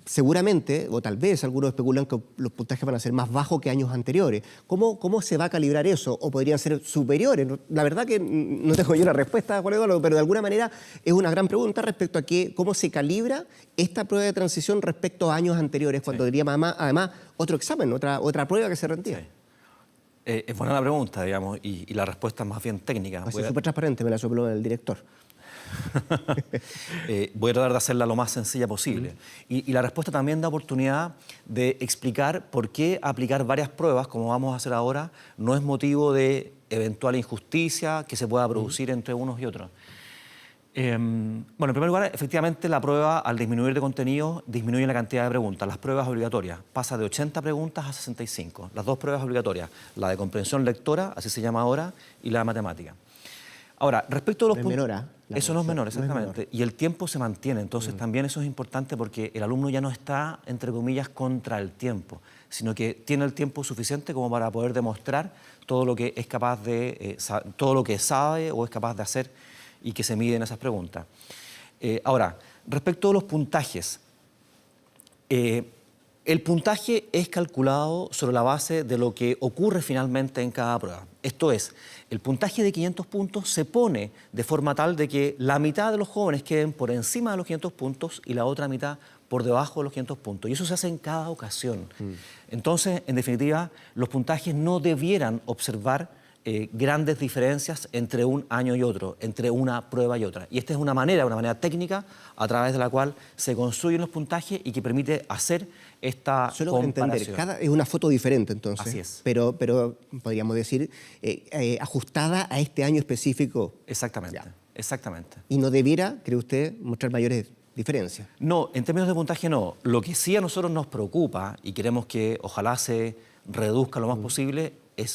seguramente, o tal vez algunos especulan que los puntajes van a ser más bajos que años anteriores. ¿Cómo se va a calibrar eso? ¿O podrían ser superiores? La verdad que no tengo yo la respuesta, Juan Eduardo, pero de alguna manera es una gran pregunta respecto a cómo se calibra esta prueba de transición respecto a años anteriores, cuando diríamos además otro examen, otra prueba que se rendía. Sí. Es buena la pregunta, digamos, y la respuesta es más bien técnica. Va a ser súper transparente, me la sopló el director. Voy a tratar de hacerla lo más sencilla posible. Y la respuesta también da oportunidad de explicar por qué aplicar varias pruebas, como vamos a hacer ahora, no es motivo de eventual injusticia que se pueda producir entre unos y otros. Bueno, en primer lugar, efectivamente la prueba, al disminuir de contenido, disminuye la cantidad de preguntas. Las pruebas obligatorias pasa de 80 preguntas a 65. Las 2 pruebas obligatorias, la de comprensión lectora, así se llama ahora, y la de matemática. Ahora, respecto a los puntos... Eso no es menor, exactamente. No es menor. Y el tiempo se mantiene, entonces también eso es importante porque el alumno ya no está, entre comillas, contra el tiempo, sino que tiene el tiempo suficiente como para poder demostrar todo lo que es capaz de, todo lo que sabe o es capaz de hacer y que se mide en esas preguntas. Ahora, respecto a los puntajes, el puntaje es calculado sobre la base de lo que ocurre finalmente en cada prueba. Esto es, el puntaje de 500 puntos se pone de forma tal de que la mitad de los jóvenes queden por encima de los 500 puntos y la otra mitad por debajo de los 500 puntos. Y eso se hace en cada ocasión. Entonces, en definitiva, los puntajes no debieran observar grandes diferencias entre un año y otro, entre una prueba y otra. Y esta es una manera técnica a través de la cual se construyen los puntajes y que permite hacer esta solo comparación. Entender, es una foto diferente entonces. Así es. Pero podríamos decir ajustada a este año específico. Exactamente, exactamente. ¿Y no debiera, cree usted, mostrar mayores diferencias? No, en términos de puntaje no. Lo que sí a nosotros nos preocupa y queremos que ojalá se reduzca lo más posible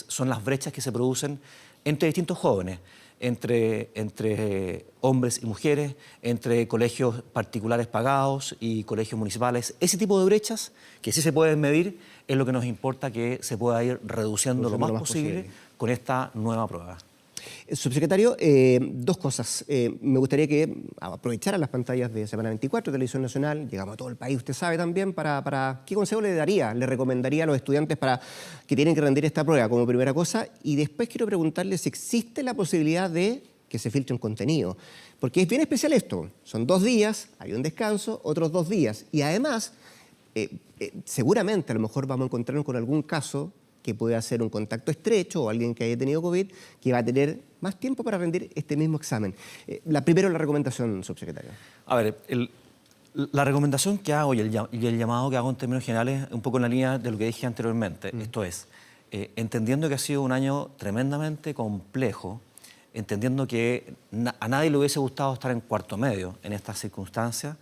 son las brechas que se producen entre distintos jóvenes, entre hombres y mujeres, entre colegios particulares pagados y colegios municipales. Ese tipo de brechas, que sí se pueden medir, es lo que nos importa que se pueda ir reduciendo lo más posible con esta nueva prueba. Subsecretario, dos cosas. Me gustaría que aprovecharan las pantallas de Semana 24, Televisión Nacional, llegamos a todo el país, usted sabe también, para ¿qué consejo le daría, le recomendaría a los estudiantes para que tienen que rendir esta prueba como primera cosa? Y después quiero preguntarle si existe la posibilidad de que se filtre un contenido, porque es bien especial esto. Son 2 días, hay un descanso, otros 2 días, y además, seguramente a lo mejor vamos a encontrarnos con algún caso que puede hacer un contacto estrecho o alguien que haya tenido COVID, que va a tener más tiempo para rendir este mismo examen. Primero la recomendación, subsecretario. A ver, la recomendación que hago y el llamado que hago en términos generales, un poco en la línea de lo que dije anteriormente, esto es, entendiendo que ha sido un año tremendamente complejo, entendiendo que a nadie le hubiese gustado estar en cuarto medio en estas circunstancias,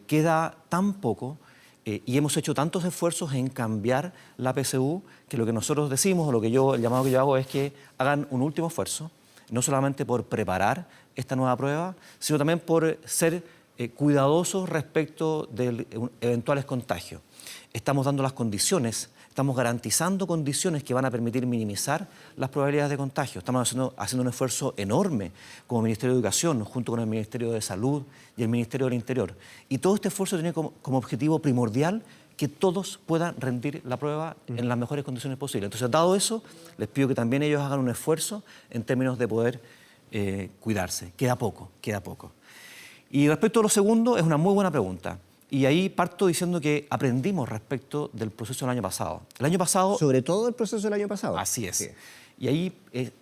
queda tan poco y hemos hecho tantos esfuerzos en cambiar la PSU que lo que nosotros decimos, o el llamado que yo hago es que hagan un último esfuerzo, no solamente por preparar esta nueva prueba, sino también por ser cuidadosos respecto de eventuales contagios. Estamos dando las condiciones, estamos garantizando condiciones que van a permitir minimizar las probabilidades de contagio. Estamos haciendo un esfuerzo enorme como Ministerio de Educación, junto con el Ministerio de Salud y el Ministerio del Interior. Y todo este esfuerzo tiene como objetivo primordial que todos puedan rendir la prueba en las mejores condiciones posibles. Entonces, dado eso, les pido que también ellos hagan un esfuerzo en términos de poder cuidarse. Queda poco, queda poco. Y respecto a lo segundo, es una muy buena pregunta. Y ahí parto diciendo que aprendimos respecto del proceso del año pasado. El año pasado... Sobre todo el proceso del año pasado. Así es. Sí. Y ahí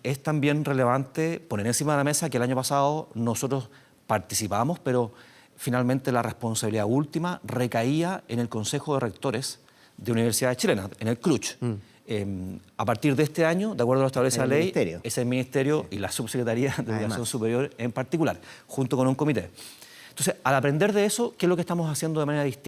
es también relevante poner encima de la mesa que el año pasado nosotros participamos, pero finalmente la responsabilidad última recaía en el Consejo de Rectores de Universidades Chilenas, en el CRUCH. A partir de este año, de acuerdo a lo que establece la ley, es el Ministerio y la Subsecretaría de Educación Superior en particular, junto con un comité. Entonces, al aprender de eso, ¿qué es lo que estamos haciendo de manera distinta?